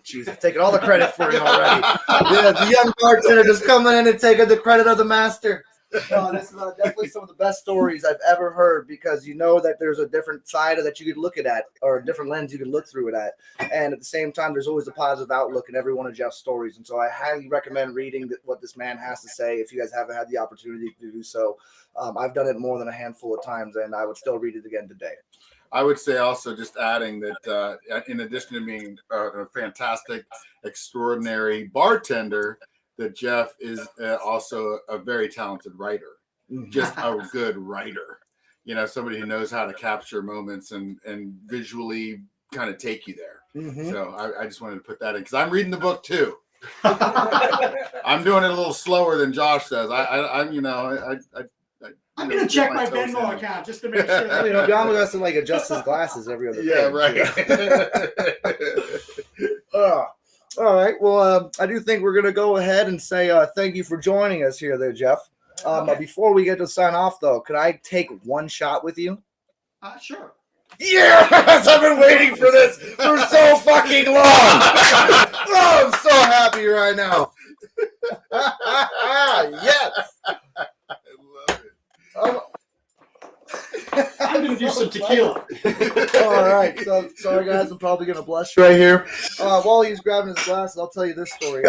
Jesus, taking all the credit for it already. Yeah, the young bartender just coming in and taking the credit of the master. No, this is definitely some of the best stories I've ever heard, because that there's a different side that you could look at, or a different lens you could look through it at. And at the same time, there's always a positive outlook in every one of Jeff's stories. And so I highly recommend reading what this man has to say if you guys haven't had the opportunity to do so. I've done it more than a handful of times, and I would still read it again today. I would say also, just adding that in addition to being a fantastic, extraordinary bartender, that Jeff is also a very talented writer, just a good writer. Somebody who knows how to capture moments and visually kind of take you there. Mm-hmm. So I just wanted to put that in, because I'm reading the book too. I'm doing it a little slower than Josh does. I'm going to check my Venmo account just to make sure. John has to adjust his glasses every other day. Yeah, right. All right. Well, I do think we're going to go ahead and say thank you for joining us here there, Jeff. Okay. Before we get to sign off, though, could I take one shot with you? Sure. Yes! I've been waiting for this for so fucking long. Oh, I'm so happy right now. Yes. I love it. I'm going to do some tequila. All right. So, sorry, guys. I'm probably going to blush right here. While he's grabbing his glasses, I'll tell you this story.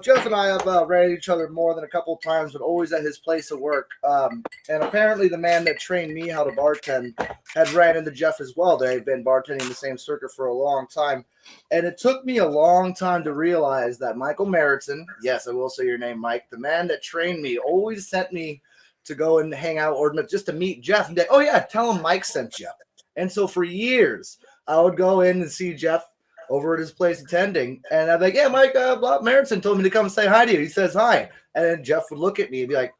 Jeff and I have ran into each other more than a couple of times, but always at his place of work. And apparently the man that trained me how to bartend had ran into Jeff as well. They've been bartending the same circuit for a long time. And it took me a long time to realize that Michael Meriton, yes, I will say your name, Mike, the man that trained me, always sent me to go and hang out or just to meet Jeff and say, oh, yeah, tell him Mike sent you. And so for years, I would go in and see Jeff over at his place attending, and I'm like, yeah, Mike, Meriton told me to come say hi to you. He says hi. And then Jeff would look at me and be like,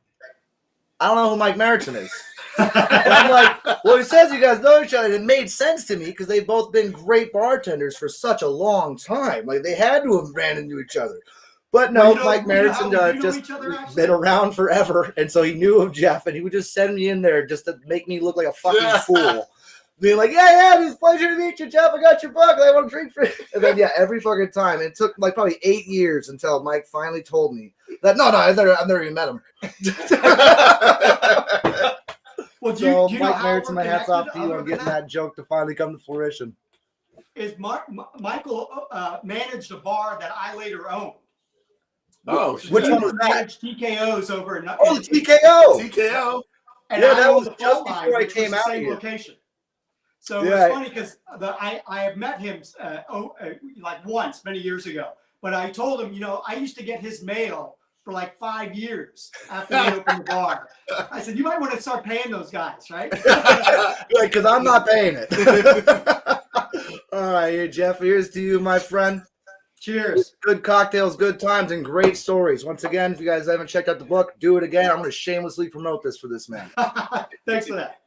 I don't know who Mike Meriton is. And I'm like, well, he says you guys know each other. And it made sense to me because they've both been great bartenders for such a long time. Like, they had to have ran into each other. But no, Mike Meriton just been around forever, and so he knew of Jeff, and he would just send me in there just to make me look like a fucking fool. Being like, yeah, it's a pleasure to meet you, Jeff. I got your book. I want to drink for you. And then, yeah, every fucking time. It took like probably 8 years until Mike finally told me that, no, I've never even met him. Well, so, Mike Meriton, my hat's off to you on getting that joke to finally come to fruition. Is Michael managed a bar that I later owned. Oh, which one was that? Managed TKO's over in the TKO. TKO. And yeah, I that was the just line, before I which came was out the same here. location. So Yeah. it's funny because I have met him like once many years ago. But I told him, I used to get his mail for like 5 years after we opened the bar. I said, you might want to start paying those guys, right? Because I'm not paying it. All right, here, Jeff, here's to you, my friend. Cheers. Good cocktails, good times, and great stories. Once again, if you guys haven't checked out the book, do it again. I'm going to shamelessly promote this for this man. Thanks for that.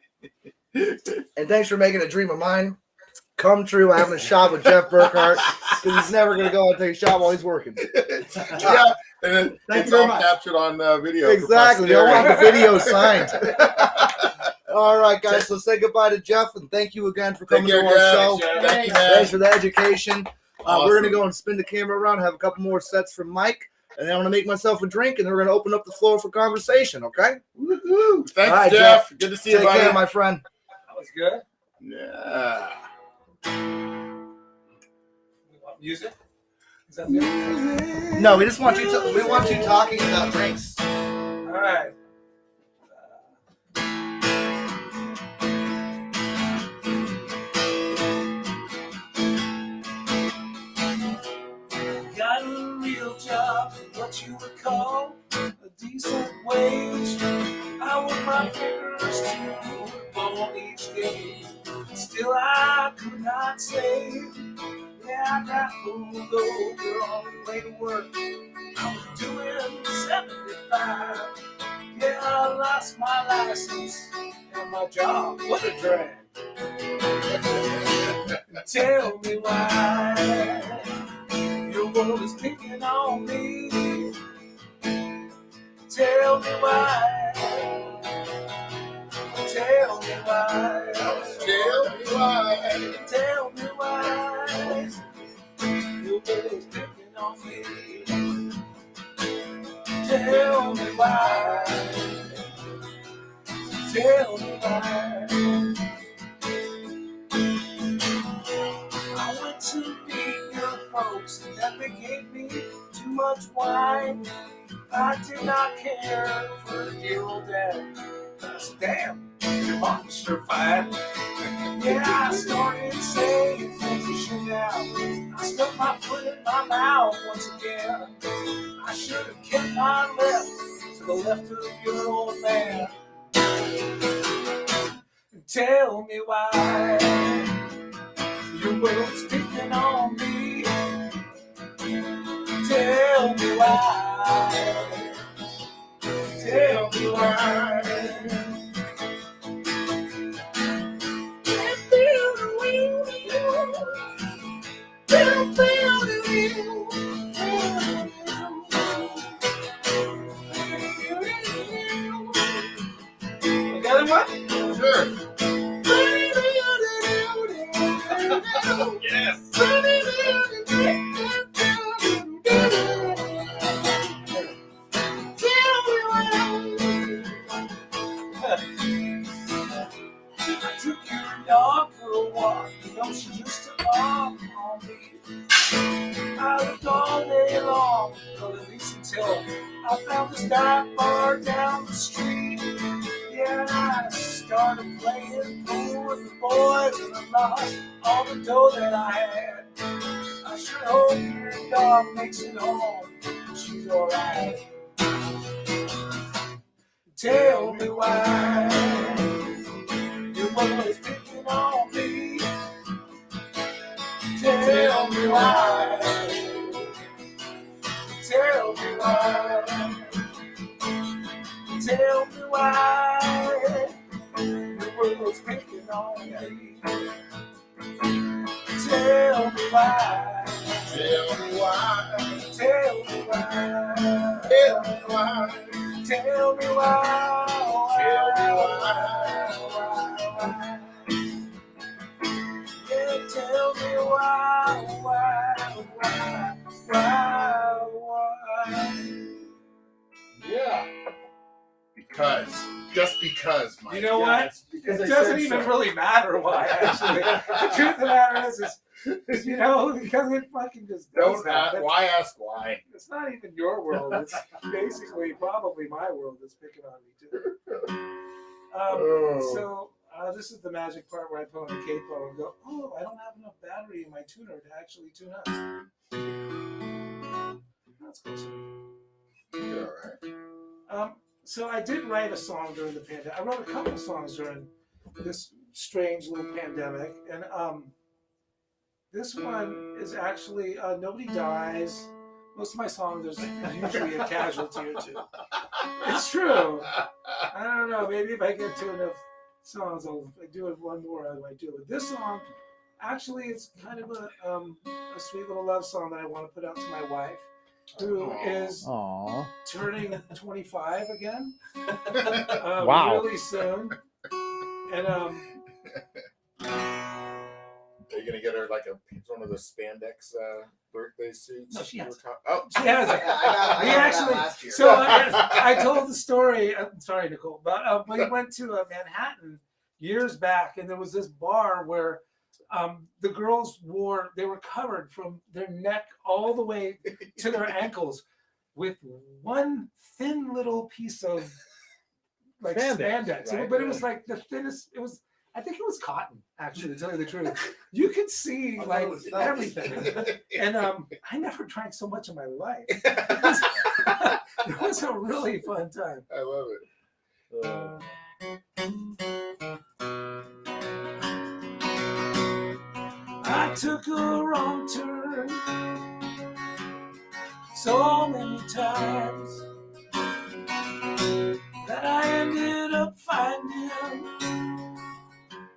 And thanks for making a dream of mine come true, having a shot with Jeff Burkhart, because he's never going to go and take a shot while he's working. Yeah, and it's all captured on video. Exactly. They want the video signed. All right, guys, so say goodbye to Jeff, and thank you again for coming to our show. Thanks for the education. Awesome. We're going to go and spin the camera around, have a couple more sets from Mike, and then I'm going to make myself a drink, and then we're going to open up the floor for conversation, okay? Woo-hoo. Thanks, right, Jeff. Good to see you, buddy. Take care, my friend. That was good. Yeah. We want music? Is that music? No, we just want you we want you talking about drinks. All right. Got a real job, what you would call a decent wage. I work my fingers to the bone each day. Still I could not say, yeah, I got pulled over on the way to work. I was doing 75. Yeah, I lost my license and my job. What a drag. Tell me why your world is picking on me. Tell me why. Tell me why. Tell me why. Tell me why. Your world is picking on me. Tell me why. Tell me why. I went to meet your folks and they gave me too much wine. I did not care for the dear old dad. I said, damn, your mom's sure fine. Yeah, I started saying things you shouldn't have. I stuck my foot in my mouth once again. I should have kept my left to the left of your old man. Tell me why your world's picking on me. Tell me why. Tell me why. Can't feel the wind. Can't feel the that one? Sure. Yes. I took your dog for a walk. You know she just took off on me. I looked all day long, well, at least until I found this dive bar down the street. Yeah, and I started playing pool with the boys, and I lost all the dough that I had. I sure hope your dog makes it home. She's alright. Tell me why your mother is picking on me. Tell me why. Tell me why. Tell me why the world's picking on me. Tell me why. Tell me why. Tell me why. Tell me why. Tell me why. Tell me why. Yeah, tell me why. Yeah. Just because, Mike. You know what? Because It I doesn't said even so. really matter why, actually. The truth of the matter is you know, because it fucking just does Don't that. ask, why ask why? It's not even your world. It's basically probably my world that's picking on me, too. So this is the magic part where I put on a capo and go, oh, I don't have enough battery in my tuner to actually tune up. That's close enough. All right. So I did write a song during the pandemic. I wrote a couple songs during this strange little pandemic, and this one is actually Nobody Dies. Most of my songs, there's usually a casualty or two. It's true. I don't know. Maybe if I get to enough songs, I'll do it one more. I might do it. But this song, actually, it's kind of a sweet little love song that I want to put out to my wife, who is Aww. turning 25 again. Wow. Really soon. And Are you gonna get her like one of the spandex birthday suits? No, she has. Oh, she has it. I got We that actually, last year. so I told the story. I'm sorry, Nicole, but we went to Manhattan years back, and there was this bar where the girls they were covered from their neck all the way to their ankles with one thin little piece of like spandex. right? But it was like the thinnest. I think it was cotton, actually, to tell you the truth. You could see I thought like it was felt. everything. And I never drank so much in my life. It was a really fun time. I love it. I took a wrong turn so many times that I ended up finding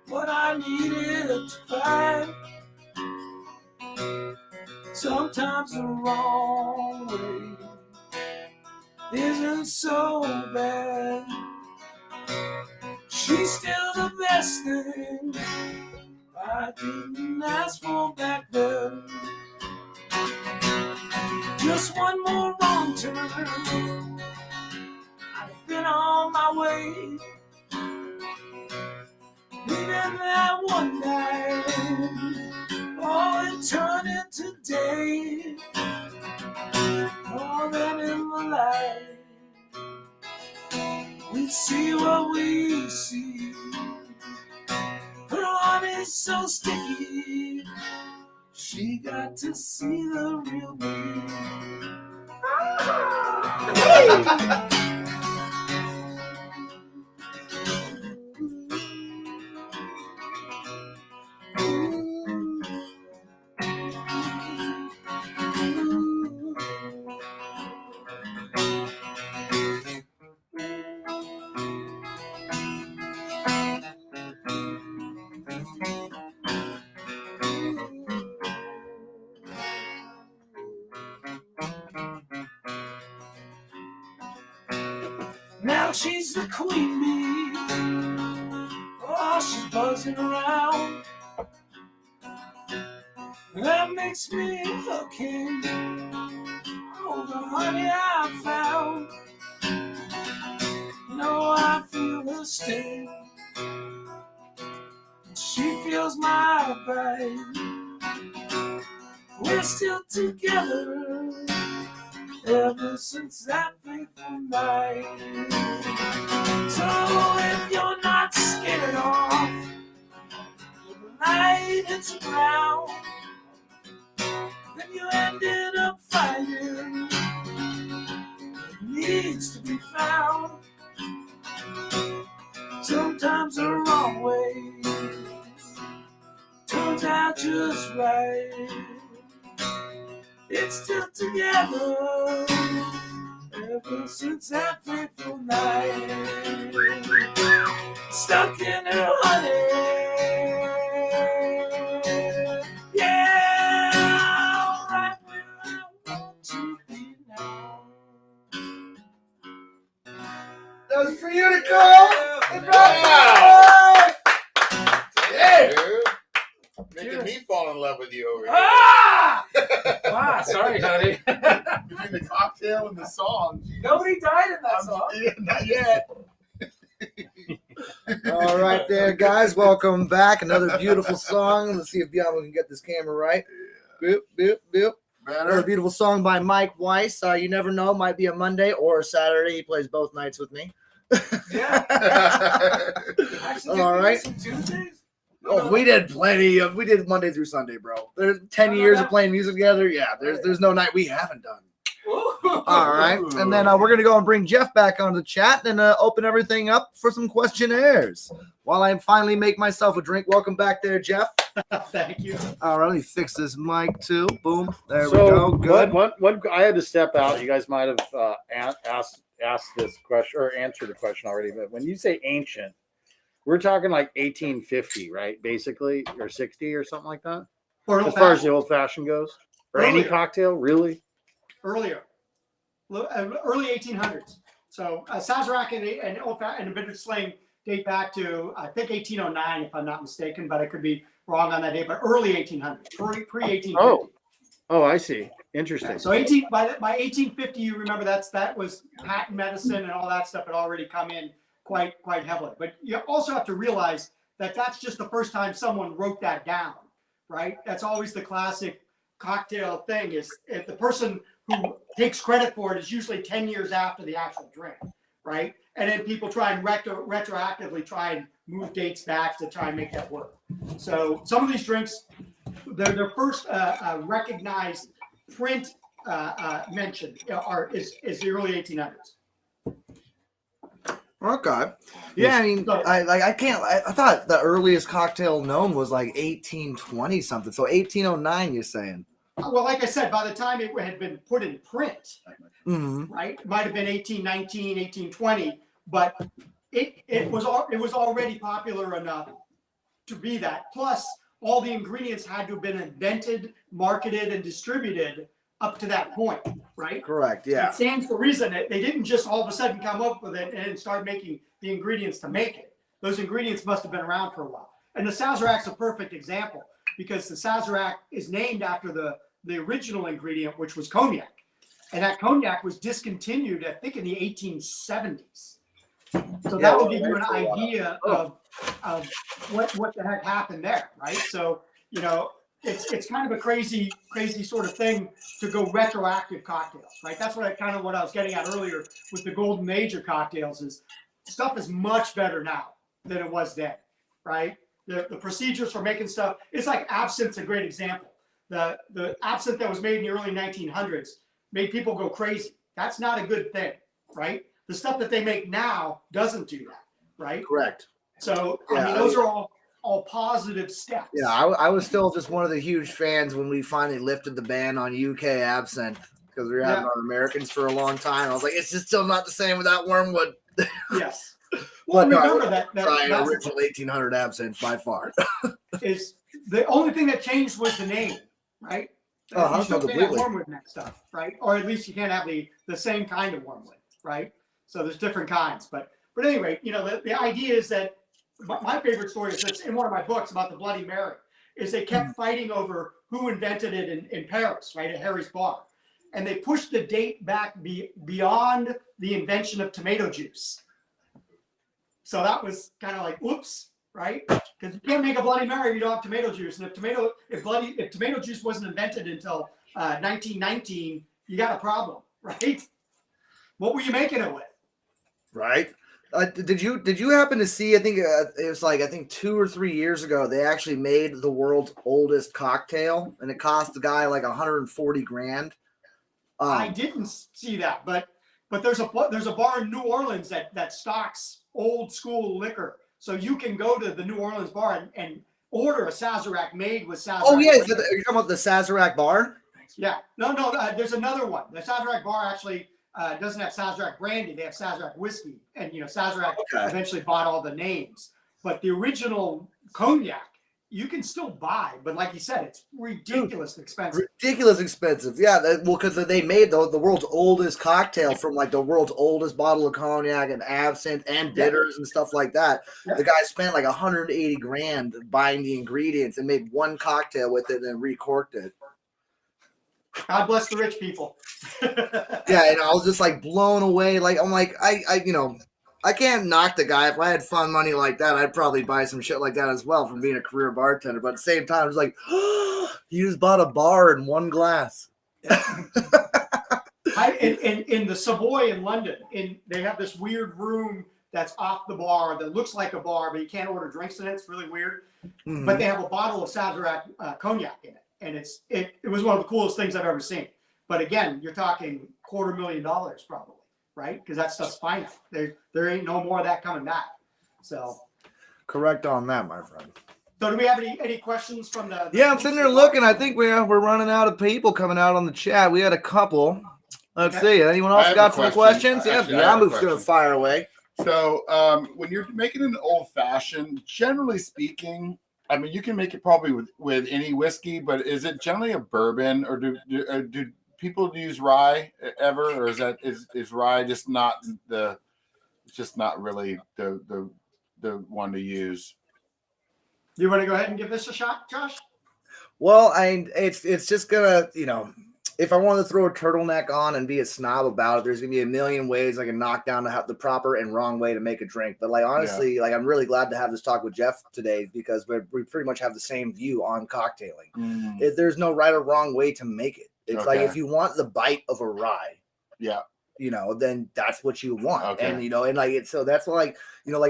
what I needed to find. Sometimes the wrong way isn't so bad. She's still the best thing I didn't ask for back then. Just one more wrong turn, I've been on my way. Leaving that one night, oh, it turned into day. More than in the light, we see what we see. Her arm is so sticky, she got to see the real me. Now she's the queen bee, while she's buzzing around. That makes me looking. Oh, the honey I found. No, I feel her sting. She feels my bite. We're still together ever since that fateful night. So if you're not scared off the night hits the ground, then you ended up finding what needs to be found. Sometimes the wrong way turns out just right. It's still together ever since that fateful night. Stuck in her honey. Yeah, right where I want to be now. That was for you, Nicole. Wow. Hey, dude. Making me fall in love with you over here. Ah! Wow, sorry, honey. Between the cocktail and the song. Jesus. Nobody died in that song. Yeah, not yet. All right, there, guys. Welcome back. Another beautiful song. Let's see if Bianca can get this camera right. Boop, boop, boop. Another Better. beautiful song by Mike Weiss. You never know, might be a Monday or a Saturday. He plays both nights with me. Yeah. Actually, All right. Some Tuesdays? Oh, we did Monday through Sunday, bro. There's 10 years of playing music together. Yeah, there's no night we haven't done. All right, and then we're gonna go and bring Jeff back on the chat and open everything up for some questionnaires while I finally make myself a drink. Welcome back there, Jeff. Thank you. All right, let me fix this mic too. Boom, there we So go. Good. What I had to step out. You guys might have asked this question or answered the question already. But when you say ancient, we're talking like 1850, right? Basically, or 60 or something like that. Or As far as the old fashioned goes, or any Earlier. cocktail, really? earlier, early 1800s. So Sazerac and a bit of slang date back to, I think, 1809, if I'm not mistaken, but I could be wrong on that date, but early 1800s, pre-1850. Oh, I see. Interesting. So by 1850, you remember that was patent medicine and all that stuff had already come in quite heavily. But you also have to realize that that's just the first time someone wrote that down, right? That's always the classic cocktail thing, is if the person who takes credit for it is usually 10 years after the actual drink, right? And then people try and retroactively try and move dates back to try and make that work. So some of these drinks, their first recognized print mention is the early 1800s. Okay. Yeah, I mean, I thought the earliest cocktail known was like 1820 something. So 1809, you're saying? Well, like I said, by the time it had been put in print, Mm-hmm. right, it might have been 1819, 1820, but it was already popular enough to be that. Plus, all the ingredients had to have been invented, marketed, and distributed up to that point, right? Correct. Yeah. It stands to reason that they didn't just all of a sudden come up with it and start making the ingredients to make it. Those ingredients must have been around for a while. And the Sazerac's a perfect example, because the Sazerac is named after the original ingredient, which was cognac. And that cognac was discontinued, I think, in the 1870s. So that will give you an idea of what the heck happened there, right? So, you know, it's kind of a crazy sort of thing to go retroactive cocktails, right? That's what I was getting at earlier with the golden age of cocktails, is stuff is much better now than it was then, right? The procedures for making stuff, it's like absinthe's a great example. The absinthe that was made in the early 1900s made people go crazy. That's not a good thing, right? The stuff that they make now doesn't do that, right? Correct. So, Yeah, I mean, those are all positive steps. Yeah, I was still just one of the huge fans when we finally lifted the ban on UK absinthe, because we were having our Americans for a long time. I was like, it's just still not the same without wormwood. Yes. Well, But no, remember that that's original 1800 absinthe by far. is the only thing that changed was the name, right? You still can't have wormwood in that stuff, right? Or at least you can't have the same kind of wormwood, right? So there's different kinds. But anyway, you know, the idea is that my favorite story is that's in one of my books about the Bloody Mary. Is they kept fighting over who invented it in Paris, right, at Harry's Bar, and they pushed the date back beyond the invention of tomato juice. So that was kind of like, oops, right? Because you can't make a Bloody Mary if you don't have tomato juice, and if tomato juice wasn't invented until 1919, you got a problem, right? What were you making it with? Right. Did you happen to see? I think it was like 2 or 3 years ago. They actually made the world's oldest cocktail, and it cost the guy like 140 grand. I didn't see that, but there's a bar in New Orleans that stocks old school liquor, so you can go to the New Orleans bar and order a Sazerac made with Sazerac. Oh yeah, are you talking about the Sazerac bar? Yeah, no, there's another one. The Sazerac bar actually doesn't have Sazerac brandy; they have Sazerac whiskey, and Sazerac eventually bought all the names. But the original cognac you can still buy, but like you said, it's ridiculously expensive. Ridiculous expensive, yeah. Because they made the world's oldest cocktail from like the world's oldest bottle of cognac and absinthe and bitters and stuff like that. The guy spent like 180 grand buying the ingredients and made one cocktail with it and then recorked it. God bless the rich people. Yeah, and I was just like blown away. Like I'm like I can't knock the guy. If I had fun money like that, I'd probably buy some shit like that as well from being a career bartender. But at the same time, it's like, you just bought a bar in one glass. In the Savoy in London, they have this weird room that's off the bar that looks like a bar, but you can't order drinks in it. It's really weird. Mm-hmm. But they have a bottle of Sazerac cognac in it. And it was one of the coolest things I've ever seen. But again, you're talking $250,000 probably. Right? Because that stuff's finite. There ain't no more of that coming back. So correct on that, my friend. So do we have any questions from the Yeah, I'm sitting there looking. I think we're running out of people coming out on the chat. We had a couple. Let's see. Anyone else got some questions? I'm going to fire away. So when you're making an old fashioned, generally speaking, I mean, you can make it probably with any whiskey, but is it generally a bourbon, or do people use rye ever, or is rye just not really the one to use? You want to go ahead and give this a shot, Josh? Well, it's just gonna, if I wanted to throw a turtleneck on and be a snob about it, there's gonna be a million ways I can knock down the proper and wrong way to make a drink. But like honestly, like I'm really glad to have this talk with Jeff today because we pretty much have the same view on cocktailing. There's no right or wrong way to make it. It's like if you want the bite of a rye, then that's what you want. Okay. And so that's like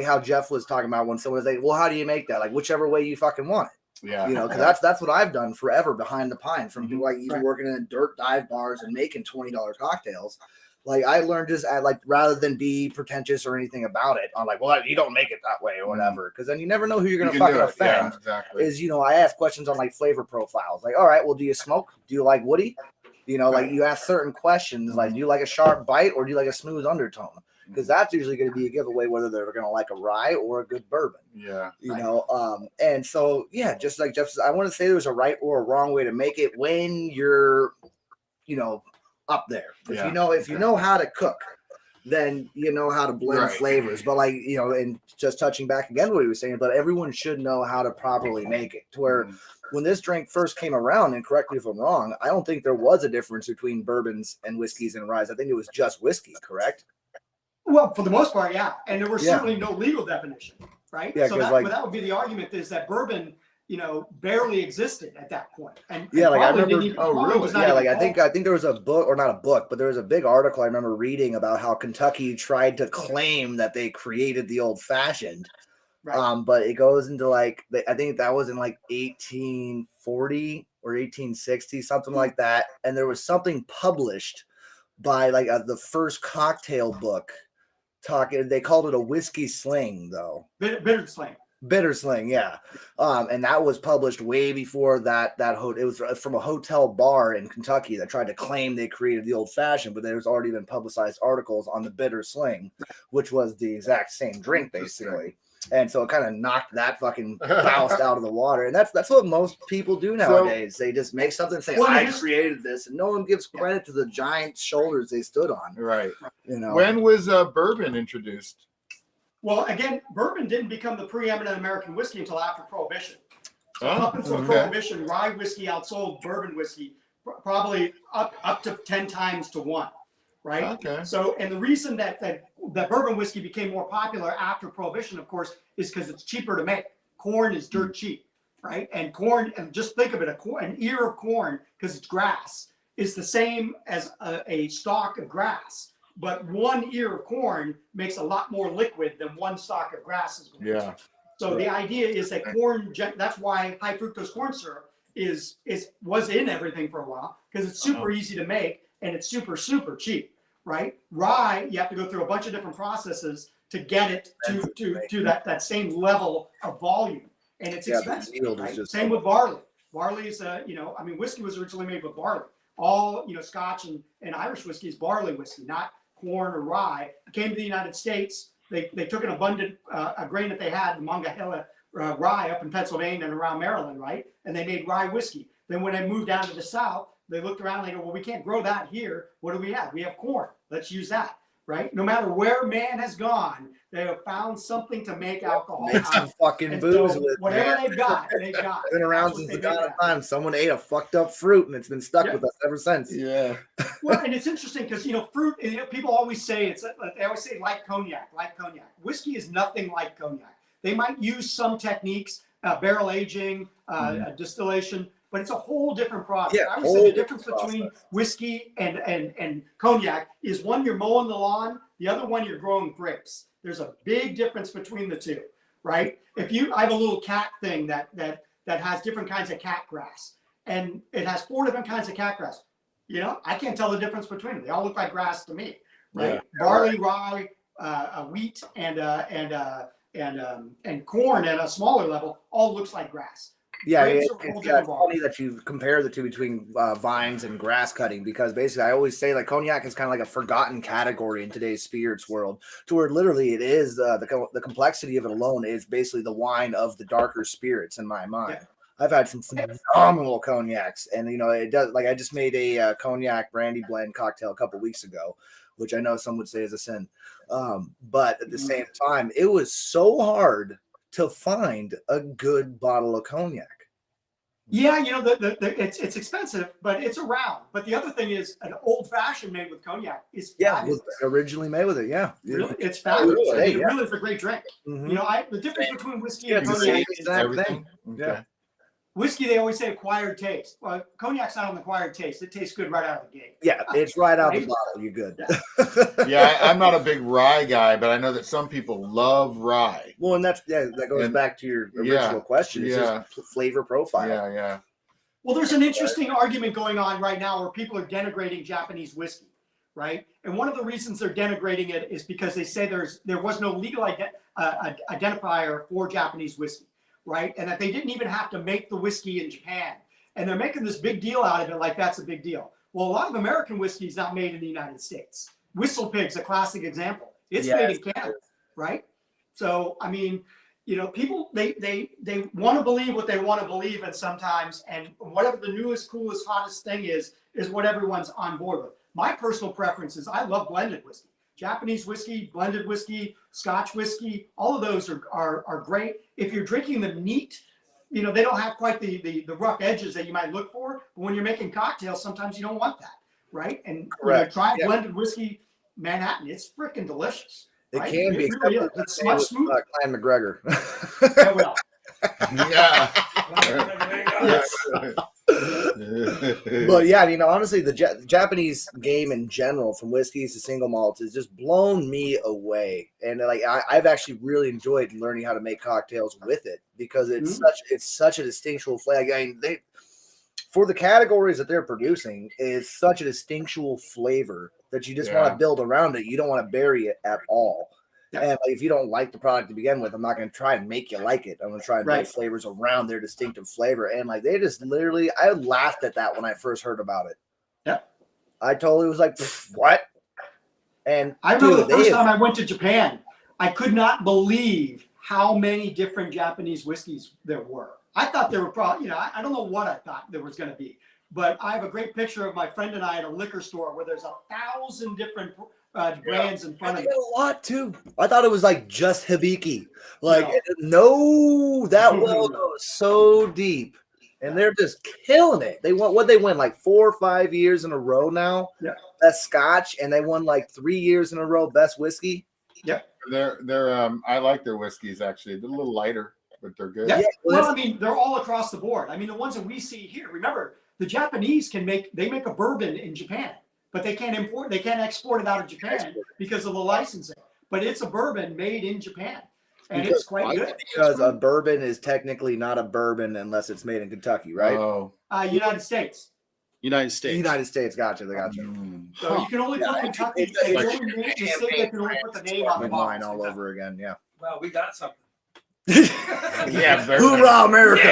how Jeff was talking about when someone was like, well, how do you make that? Like whichever way you fucking want it. Yeah. Because that's what I've done forever behind the pines from even working in dirt dive bars and making $20 cocktails. Like I learned just rather than be pretentious or anything about it, I'm like, well, you don't make it that way or whatever. Because then you never know who you're going to fucking offend. Yeah, exactly. I ask questions on like flavor profiles. Like, all right, well, do you smoke? Do you like woody? Like you ask certain questions, like, do you like a sharp bite or do you like a smooth undertone? Because that's usually going to be a giveaway whether they're going to like a rye or a good bourbon. Yeah. And so, just like Jeff says, I want to say there's a right or a wrong way to make it when you're, up there. If you know how to cook, then you know how to blend flavors. But and just touching back again what he was saying, but everyone should know how to properly make it. To where when this drink first came around, and correct me if I'm wrong, I don't think there was a difference between bourbons and whiskeys and ryes. I think it was just whiskey, correct? Well, for the most part, yeah. And there was certainly no legal definition, right? Yeah, so that would be the argument is that bourbon, barely existed at that point. And I remember. I think there was a book, or not a book, but there was a big article I remember reading about how Kentucky tried to claim that they created the old fashioned. Right. But it goes into I think that was in 1840 or 1860, something like that. And there was something published by the first cocktail book. They called it a whiskey sling, though. Bitter sling. Bitter sling, yeah. And that was published way before that. It was from a hotel bar in Kentucky that tried to claim they created the old fashioned, but there's already been publicized articles on the bitter sling, which was the exact same drink, basically. And so it kind of knocked that fucking ballast out of the water. And that's what most people do nowadays. They just make something and say, I created this. And no one gives credit to the giant shoulders they stood on. Right. When was bourbon introduced? Well, again, bourbon didn't become the preeminent American whiskey until after Prohibition. So up until okay. Prohibition, rye whiskey outsold bourbon whiskey probably up to 10 times to 1, right? Okay. So, and the reason that bourbon whiskey became more popular after Prohibition, of course, is because it's cheaper to make. Corn is dirt cheap, right? And corn, and just think of it, an ear of corn, because it's grass, is the same as a stalk of grass. But 1 ear of corn makes a lot more liquid than 1 stalk of grass is going to. Yeah. So the idea is that corn, that's why high fructose corn syrup was in everything for a while, because it's super easy to make and it's super, super cheap, right? Rye, you have to go through a bunch of different processes to get it to that same level of volume, and it's expensive. Right? Same with barley. Barley is, whiskey was originally made with barley. All, Scotch and Irish whiskey is barley whiskey, not corn or rye. It came to the United States. They took an abundant a grain that they had, the Monongahela rye up in Pennsylvania and around Maryland, right? And they made rye whiskey. Then when they moved down to the South, they looked around and they go, well, we can't grow that here. What do we have? We have corn. Let's use that, right? No matter where man has gone, they have found something to make alcohol. Make some fucking booze with, whatever man. they've got, they've got. It's been around since the dawn of time. Someone ate a fucked up fruit and it's been stuck with us ever since. Yeah. Well, and it's interesting because, fruit, people always say they always say like cognac. Whiskey is nothing like cognac. They might use some techniques, barrel aging, distillation, but it's a whole different process. Yeah, I would say the difference between whiskey and cognac is one, you're mowing the lawn, the other one, you're growing grapes. There's a big difference between the two, right? I have a little cat thing that has different kinds of cat grass, and it has 4 different kinds of cat grass. I can't tell the difference between them. They all look like grass to me, right? Yeah. Barley, rye, wheat, and corn at a smaller level all looks like grass. Yeah, Grapes it's are a whole different funny that you compare the two between vines and grass cutting, because basically I always say like cognac is kind of like a forgotten category in today's spirits world, to where literally it is the complexity of it alone is basically the wine of the darker spirits in my mind. Yeah. I've had some phenomenal cognacs, and it does, like I just made a cognac brandy blend cocktail a couple weeks ago, which I know some would say is a sin, but at the same time it was so hard to find a good bottle of cognac. Yeah, it's expensive, but it's around. But the other thing is, an old fashioned made with cognac is fabulous. Was originally made with it. Yeah, really, it's fabulous. Really, it's a great drink. Mm-hmm. The difference between whiskey and cognac is everything. Okay. Yeah. Whiskey, they always say acquired taste. Well, cognac's not an acquired taste. It tastes good right out of the gate. Yeah, it's right out of the bottle. You're good. Yeah, I'm not a big rye guy, but I know that some people love rye. Well, and that goes back to your original question. It's just flavor profile. Yeah. Well, there's an interesting argument going on right now where people are denigrating Japanese whiskey, right? And one of the reasons they're denigrating it is because they say there was no legal identifier for Japanese whiskey. Right, and that they didn't even have to make the whiskey in Japan, and they're making this big deal out of it, like that's a big deal. Well, a lot of American whiskey is not made in the United States. Whistle Pig's a classic example. It's made in Canada, right? So, people they want to believe what they want to believe, and sometimes, and whatever the newest, coolest, hottest thing is what everyone's on board with. My personal preference is I love blended whiskey. Japanese whiskey, blended whiskey, Scotch whiskey, all of those are great. If you're drinking them neat, they don't have quite the rough edges that you might look for. But when you're making cocktails, sometimes you don't want that, right? And try blended whiskey Manhattan. It's freaking delicious. It right? can be. It really is. It's much smoother. Clan McGregor. Yeah, well. Yeah. Yes. But yeah, honestly, the Japanese game in general, from whiskeys to single malts, has just blown me away. And I've actually really enjoyed learning how to make cocktails with it, because it's such a distinctual flavor. For the categories that they're producing, is such a distinctual flavor that you just want to build around it. You don't want to bury it at all. Yeah. And if you don't like the product to begin with, I'm not going to try and make you like it. I'm going to try and build flavors around their distinctive flavor. And they just literally, I laughed at that when I first heard about it. Yep. I totally was like, what? And I remember the first time I went to Japan, I could not believe how many different Japanese whiskeys there were. I thought there were probably, I don't know what I thought there was going to be. But I have a great picture of my friend and I at a liquor store where there's 1,000 different brands in front I of get you. a lot too. I thought it was like just Hibiki. Like, No. no, that well goes so deep. And they're just killing it. They won what they win like 4 or 5 years in a row now. Yeah. Best Scotch, and they won like 3 years in a row best whiskey. Yep. They're I like their whiskeys actually. They're a little lighter, but they're good. Yeah. Yeah, Well, I mean, they're all across the board. I mean, the ones that we see here. Remember, the Japanese make a bourbon in Japan, but they can't export it out of Japan because of the licensing. But it's a bourbon made in Japan, and it's quite good. Because a bourbon is technically not a bourbon unless it's made in Kentucky, right? Oh. United States. United States. United States, gotcha. So you can only put Kentucky. It's It's like the only name- the state that can only put the name on the With bottle. mine all over again, yeah. Well, we got something. Yeah, Hoorah, America!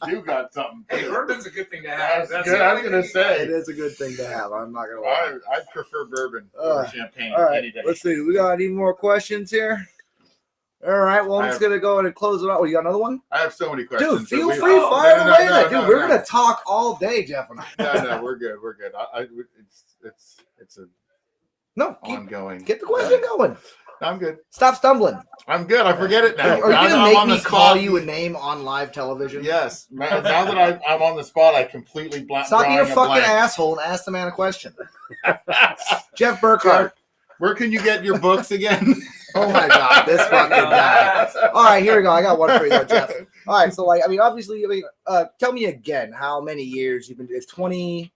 We do got something. Hey, bourbon's a good thing to have. That's good. I was gonna say. It is a good thing to have. I'm not gonna lie. I prefer bourbon over champagne All right, any day. let's see. We got any more questions here? All right, well, I'm just gonna go ahead and close it out. You got another one, I have so many questions. dude? Feel but we- free, fire no, away. no, Dude, no, we're no. gonna talk all day, Jeff. And I. No, we're good. We're good. It's a No, ongoing. get the question going. I'm good. Stop stumbling. I'm good. I forget it now. Are you Now that gonna I'm make on the me call spot- you a name on live television? Yes. Now that I'm on the spot, I completely Stop being a drawing fucking blank. asshole and ask the man a question. Jeff Burkhart. Where can you get your books again? Oh my god, this fucking guy. All right, here we go. I got one for you, though, Jeff. All right, so like, I mean, obviously, tell me again how many years you've been. It's 20.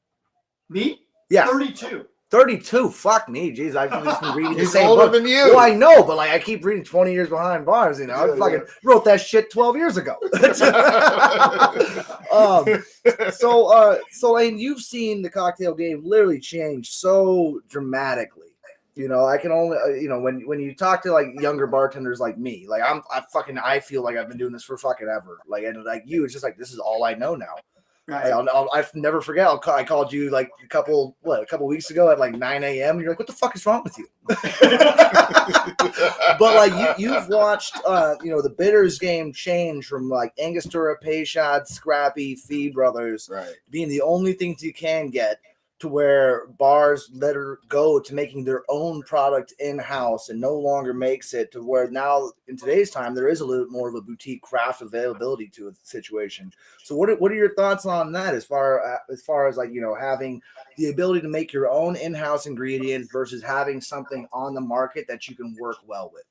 Me? Yeah. 32. 32. Fuck me, jeez. I've just been reading the He's same older book. than you. Well, I know, but like, I keep reading 20 years behind bars. You know, I fucking wrote that shit 12 years ago. So, and you've seen the cocktail game literally change so dramatically. You know, I can only, when you talk to like younger bartenders like me, like I feel like I've been doing this for fucking ever. Like, and like you, it's just like, this is all I know now. Right. I'll never forget. I called you like a couple weeks ago at like 9 a.m. You're like, what the fuck is wrong with you? But like you've watched, the bitters game change from like Angostura, Peychaud, Scrappy, Fee Brothers, Right. being the only things you can get, to where bars let her go to making their own product in-house and no longer makes it, to where now in today's time there is a little more of a boutique craft availability to a situation. So what are your thoughts on that as far as like, having the ability to make your own in-house ingredients versus having something on the market that you can work well with?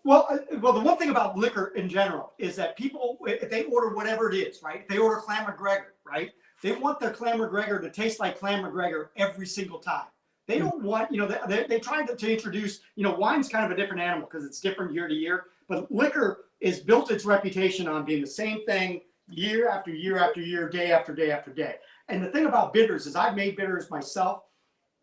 Well, the one thing about liquor in general is that people, if they order whatever it is, right? If they order Clan McGregor, right? They want their Clan McGregor to taste like Clan McGregor every single time. They don't want, they tried to introduce, wine's kind of a different animal because it's different year to year. But liquor is built its reputation on being the same thing year after year after year, day after day after day. And the thing about bitters is I've made bitters myself.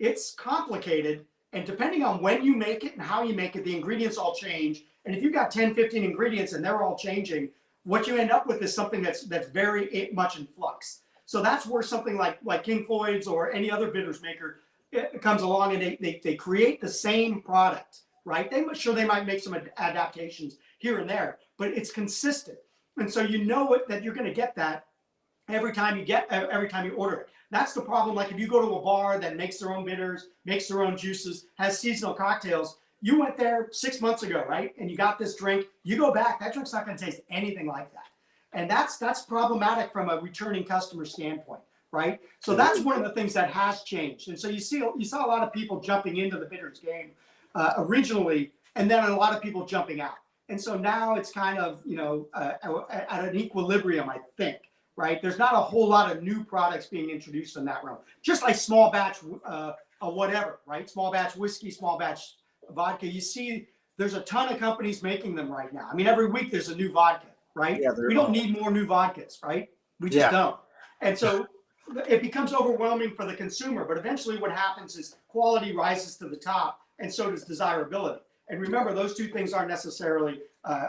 It's complicated. And depending on when you make it and how you make it, the ingredients all change. And if you've got 10, 15 ingredients and they're all changing, what you end up with is something that's very much in flux. So that's where something like King Floyds or any other bitters maker comes along, and they create the same product, right? They might make some adaptations here and there, but it's consistent. And so that you're going to get that every time you order it. That's the problem. Like if you go to a bar that makes their own bitters, makes their own juices, has seasonal cocktails, you went there 6 months ago, right? And you got this drink, you go back, that drink's not going to taste anything like that. And that's problematic from a returning customer standpoint, right? So that's one of the things that has changed. And so you saw a lot of people jumping into the bitters game originally, and then a lot of people jumping out. And so now it's kind of, at an equilibrium, I think, right? There's not a whole lot of new products being introduced in that realm. Just like small batch, whatever, right? Small batch whiskey, small batch vodka. You see, there's a ton of companies making them right now. I mean, every week there's a new vodka. Right? Yeah, we don't need more new vodkas, right? We just don't. And so it becomes overwhelming for the consumer. But eventually what happens is quality rises to the top, and so does desirability. And remember, those two things aren't necessarily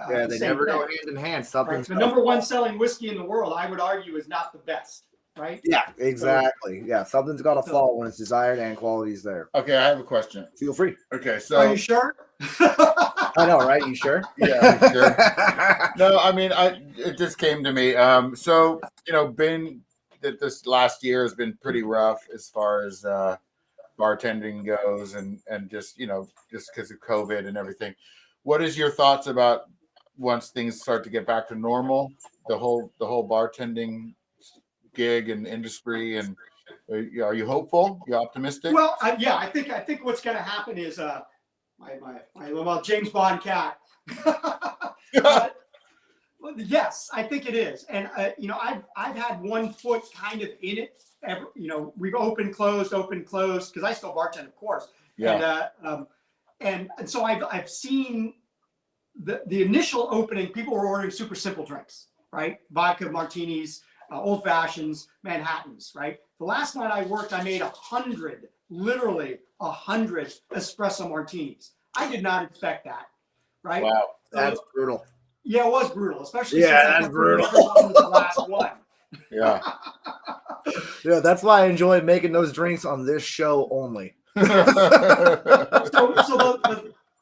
they never go hand in hand. Something's right? The number one selling whiskey in the world, I would argue, is not the best, right? Yeah, exactly. Something's got to fall when it's desired and quality's there. Okay, I have a question. Feel free. Okay, so Are you sure? I know, right? You sure? Yeah, I'm sure. No, I mean, it just came to me. Been that this last year has been pretty rough as far as bartending goes, and just just because of COVID and everything. What is your thoughts about once things start to get back to normal, the whole bartending gig and industry, and are you hopeful? You optimistic? Well, I think what's going to happen is my James Bond cat. Yes, I think it is, and I've had one foot kind of in it. We've open closed because I still bartend, of course. Yeah. And so I've seen the initial opening. People were ordering super simple drinks, right? Vodka martinis, old fashions, Manhattans, right? The last night I worked, I made 100, literally 100 espresso martinis. I did not expect that, right? Wow, That's brutal. Yeah, it was brutal, especially Yeah, since I that's kept brutal. on the last one. Yeah. Yeah, that's why I enjoy making those drinks on this show only.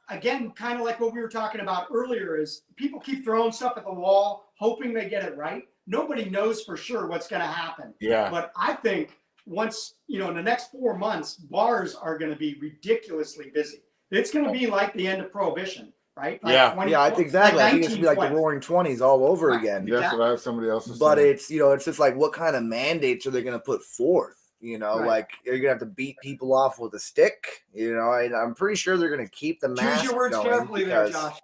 Again, kind of like what we were talking about earlier, is people keep throwing stuff at the wall, hoping they get it right. Nobody knows for sure what's going to happen. Yeah. But I think once, in the next 4 months, bars are going to be ridiculously busy. It's going to be like the end of Prohibition, right? Like Yeah. Yeah, I think exactly. like I think it's gonna be like the 1920. Roaring '20s all over Right. again. That's what somebody else was But saying. it's it's just like, what kind of mandates are they going to put forth? Right. Like, you're gonna have to beat people off with a stick. And I'm pretty sure they're gonna keep the mask Choose your words going carefully there, because, Josh.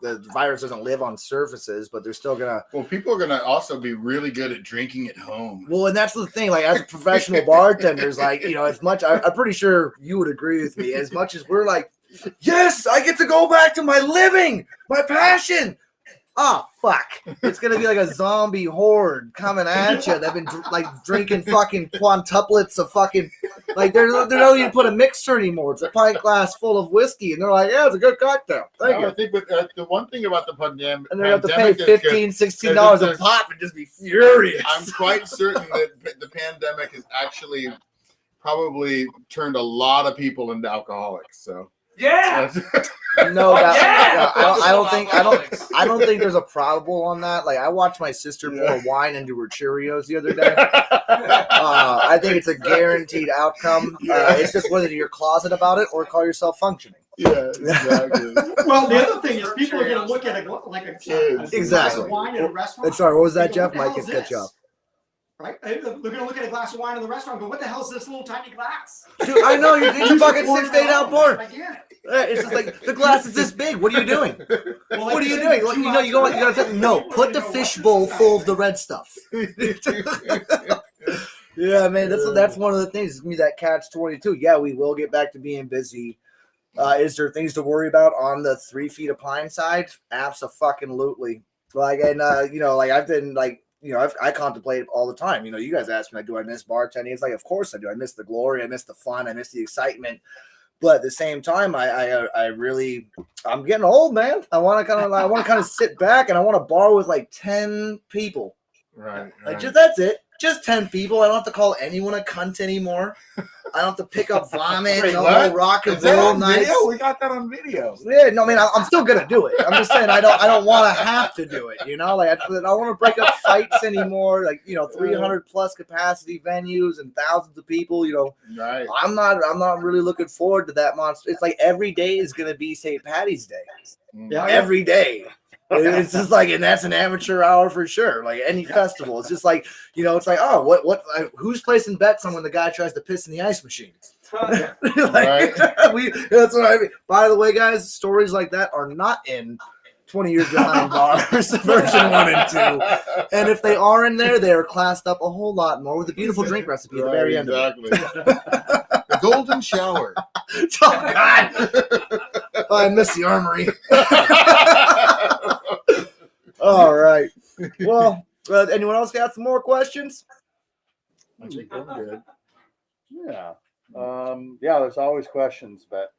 the virus doesn't live on surfaces, but they're still gonna. Well, people are gonna also be really good at drinking at home. Well, and that's the thing. Like, as professional bartenders, like as much, I'm pretty sure you would agree with me. As much as we're like, yes, I get to go back to my living, my passion. Oh, fuck. It's going to be like a zombie horde coming at you. They've been drinking fucking quintuplets of fucking, they don't even put a mixer anymore. It's a pint glass full of whiskey. And they're like, yeah, it's a good cocktail. Thank you. I think the one thing about the pandemic, And they have to pay $15, $16 a pop and just be furious. I'm quite certain that the pandemic has actually probably turned a lot of people into alcoholics. So Yeah. No doubt. yeah! I don't think there's a probable on that. Like, I watched my sister pour wine into her Cheerios the other day. I think it's a guaranteed outcome. It's just whether you're closet about it or call yourself functioning. Yeah, exactly. Well, the other thing is people are going to look at a glass Exactly. of wine in a restaurant. Sorry, what was that, and go, Jeff? "What the Mike hell can is catch you up. this?" Right? They're going to look at a glass of wine in the restaurant and go, what the hell is this little tiny glass? Dude, I know you're fucking 6 to 8 out pour. I get it. It's just like, the glass is this big. What are you doing? Well, What are you doing? You gotta no. Put the fishbowl full of the red stuff. Yeah, man. That's one of the things. It's gonna be that catch-22. Yeah, we will get back to being busy. Is there things to worry about on the 3 feet of pine side? Abso-fucking-lutely. I've been I contemplate it all the time. You guys ask me, do I miss bartending? It's like, of course I do. I miss the glory. I miss the fun. I miss the excitement. But at the same time, I'm getting old, man. I want to kind of sit back, and I want to bar with like 10 people. Right. Like, that's it. Just 10 people. I don't have to call anyone a cunt anymore. I don't have to pick up vomit. Wait, no what? rock and Is that roll on nights. video? We got that on video. Yeah, no, man, I'm still gonna do it. I'm just saying I don't want to have to do it. I don't want to break up fights anymore. 300 plus capacity venues and thousands of people. Right. I'm not really looking forward to that monster. It's like every day is gonna be St. Patty's Day. Yeah, Every day. It's just like, and that's an amateur hour for sure. Like any festival, it's just like, it's like, oh, what? Who's placing bets on when the guy tries to piss in the ice machine? Right. That's what I mean. By the way, guys, stories like that are not in 20 Years Behind Bars version 1 and 2. And if they are in there, they are classed up a whole lot more with a beautiful drink recipe at the very end. Exactly. The golden shower. Oh God! I miss the armory. All right. Well, anyone else got some more questions? I think I'm good. Yeah. There's always questions, but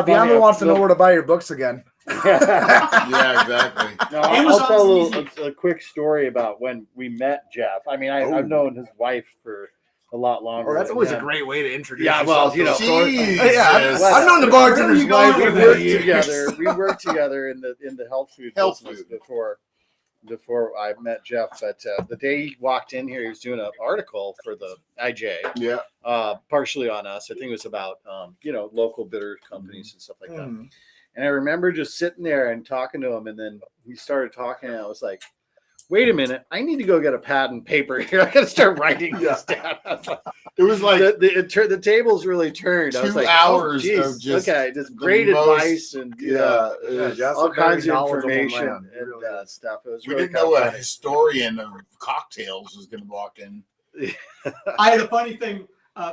Bianca wants to know where to buy your books again. Yeah, exactly. No, I'll tell a quick story about when we met Jeff. I mean, I've known his wife for a lot longer. Oh, that's than always a him. great way to introduce. Yeah, well, yourself. Jesus. I've known the bartender's wife We for worked years. together. We worked together in the health food Health business food. before. before I met Jeff, but the day he walked in here, he was doing an article for the IJ, Yeah. partially on us. I think it was about local bitter companies and stuff like that. Mm. And I remember just sitting there and talking to him, and then he started talking, and I was like, wait a minute, I need to go get a pad and paper here. I got to start writing this down. It was like the tables really turned. I was 2 like, hours geez, of just just great most- advice and Jeff's all a very kinds of knowledgeable information man. He and really is. stuff. It was we really didn't know kinda a funny. historian of cocktails was going to walk in. I had a funny thing.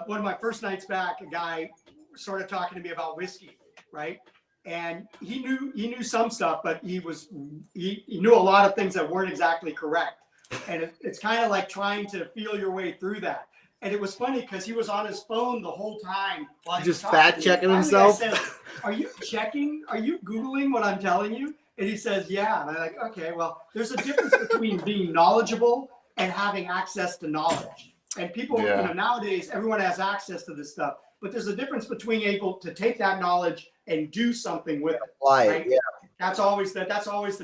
One of my first nights back, a guy started talking to me about whiskey, right? And he knew some stuff, but he knew a lot of things that weren't exactly correct. And it's kind of like trying to feel your way through that. And it was funny because he was on his phone the whole time while he Just was talking fact to me. checking Finally, I himself? said, are you checking? Are you Googling what I'm telling you? And he says, yeah. And I'm like, okay, well, there's a difference between being knowledgeable and having access to knowledge. And people, nowadays, everyone has access to this stuff. But there's a difference between able to take that knowledge and do something with it. Apply it, Right? yeah. That's always the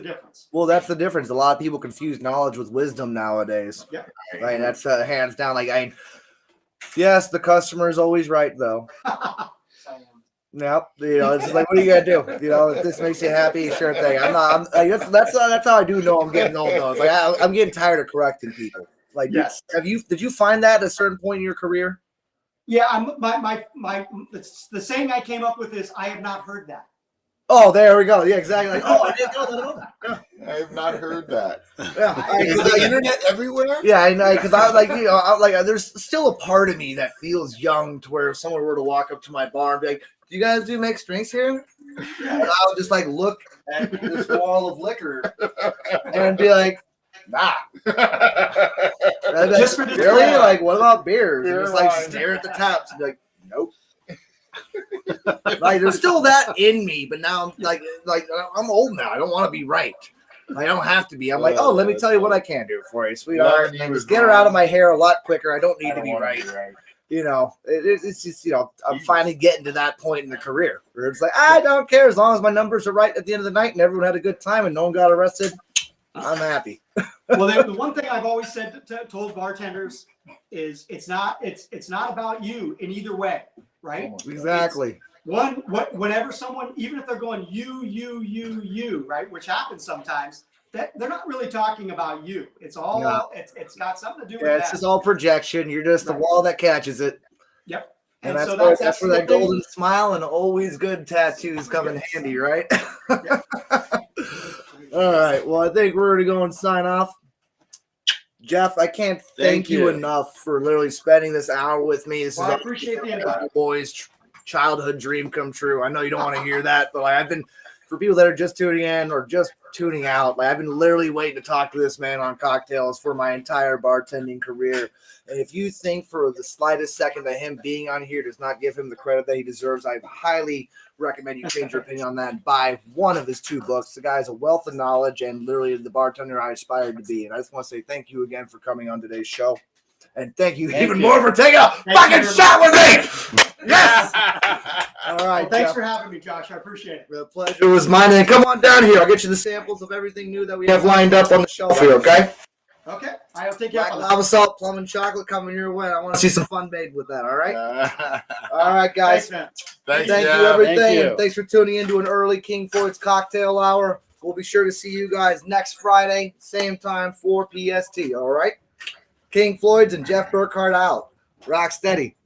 difference. Well, that's the difference. A lot of people confuse knowledge with wisdom nowadays. Yeah. Right. That's hands down. Like, yes, the customer is always right, though. Yep. It's just like, what are you gonna do? If this makes you happy, sure thing. That's how I do know I'm getting old, though. It's like I'm getting tired of correcting people. Like, Yes. Did you find that at a certain point in your career? Yeah, the saying I came up with is I have not heard that. Oh, there we go. Yeah, exactly. Like, I didn't know that at all. Yeah. I have not heard that. Yeah. Is the internet everywhere? Yeah, I know, because there's still a part of me that feels young to where if someone were to walk up to my bar and be like, "Do you guys do mixed drinks here?" And I would just like look at this wall of liquor and be like, "Nah." Just for the really? try. Like, what about beers? And Beer just like wine. stare at the taps and be like, "Nope." Like, there's still that in me, but now I'm like I'm old now. I don't want to be right. I don't have to be. I'm like, oh, let me tell you what I can do for you, sweetheart. Learn And you just was get her wrong. out of my hair a lot quicker. I don't need I to be wanna right. right. It's just, I'm finally getting to that point in the career where it's like, I don't care as long as my numbers are right at the end of the night and everyone had a good time and no one got arrested. I'm happy. Well, the one thing I've always said told bartenders is it's not about you in either way, right? Exactly. Whenever someone, even if they're going you, right, which happens sometimes, that they're not really talking about you. It's all No. it's got something to do with Yeah, it's that. just all projection. You're just the Right. wall that catches it. Yep. And so that's where the that thing. golden smile and always good tattoos come in handy, right? Yeah. All right. Well, I think we're going to go and sign off. Jeff, I can't thank you you. enough for literally spending this hour with me. This Well, I is appreciate the invite. boys' childhood dream come true. I know you don't want to hear that, but I've been, for people that are just tuning in or just tuning out, I've been literally waiting to talk to this man on cocktails for my entire bartending career. And if you think for the slightest second that him being on here does not give him the credit that he deserves, I highly recommend you change your opinion on that and buy one of his 2 books. The guy has a wealth of knowledge and literally the bartender I aspired to be. And I just want to say thank you again for coming on today's show. And thank you even more for taking a fucking you. shot with me. Yes. All right. Well, thanks Jeff. for having me, Josh. I appreciate it. The pleasure was mine. And come on down here. I'll get you the samples of everything new that we have lined up on the shelf here, okay? Okay, I'll take you up Black on that. lava salt, plum, and chocolate coming your way. I want to see some fun made with that, all right? All right, guys. Thanks, man. Thank Thank you, Jeff. everything. Thank you. And thanks for tuning in to an early King Floyd's Cocktail Hour. We'll be sure to see you guys next Friday, same time, 4 PST, all right? King Floyd's and Jeff Burkhart out. Rock steady.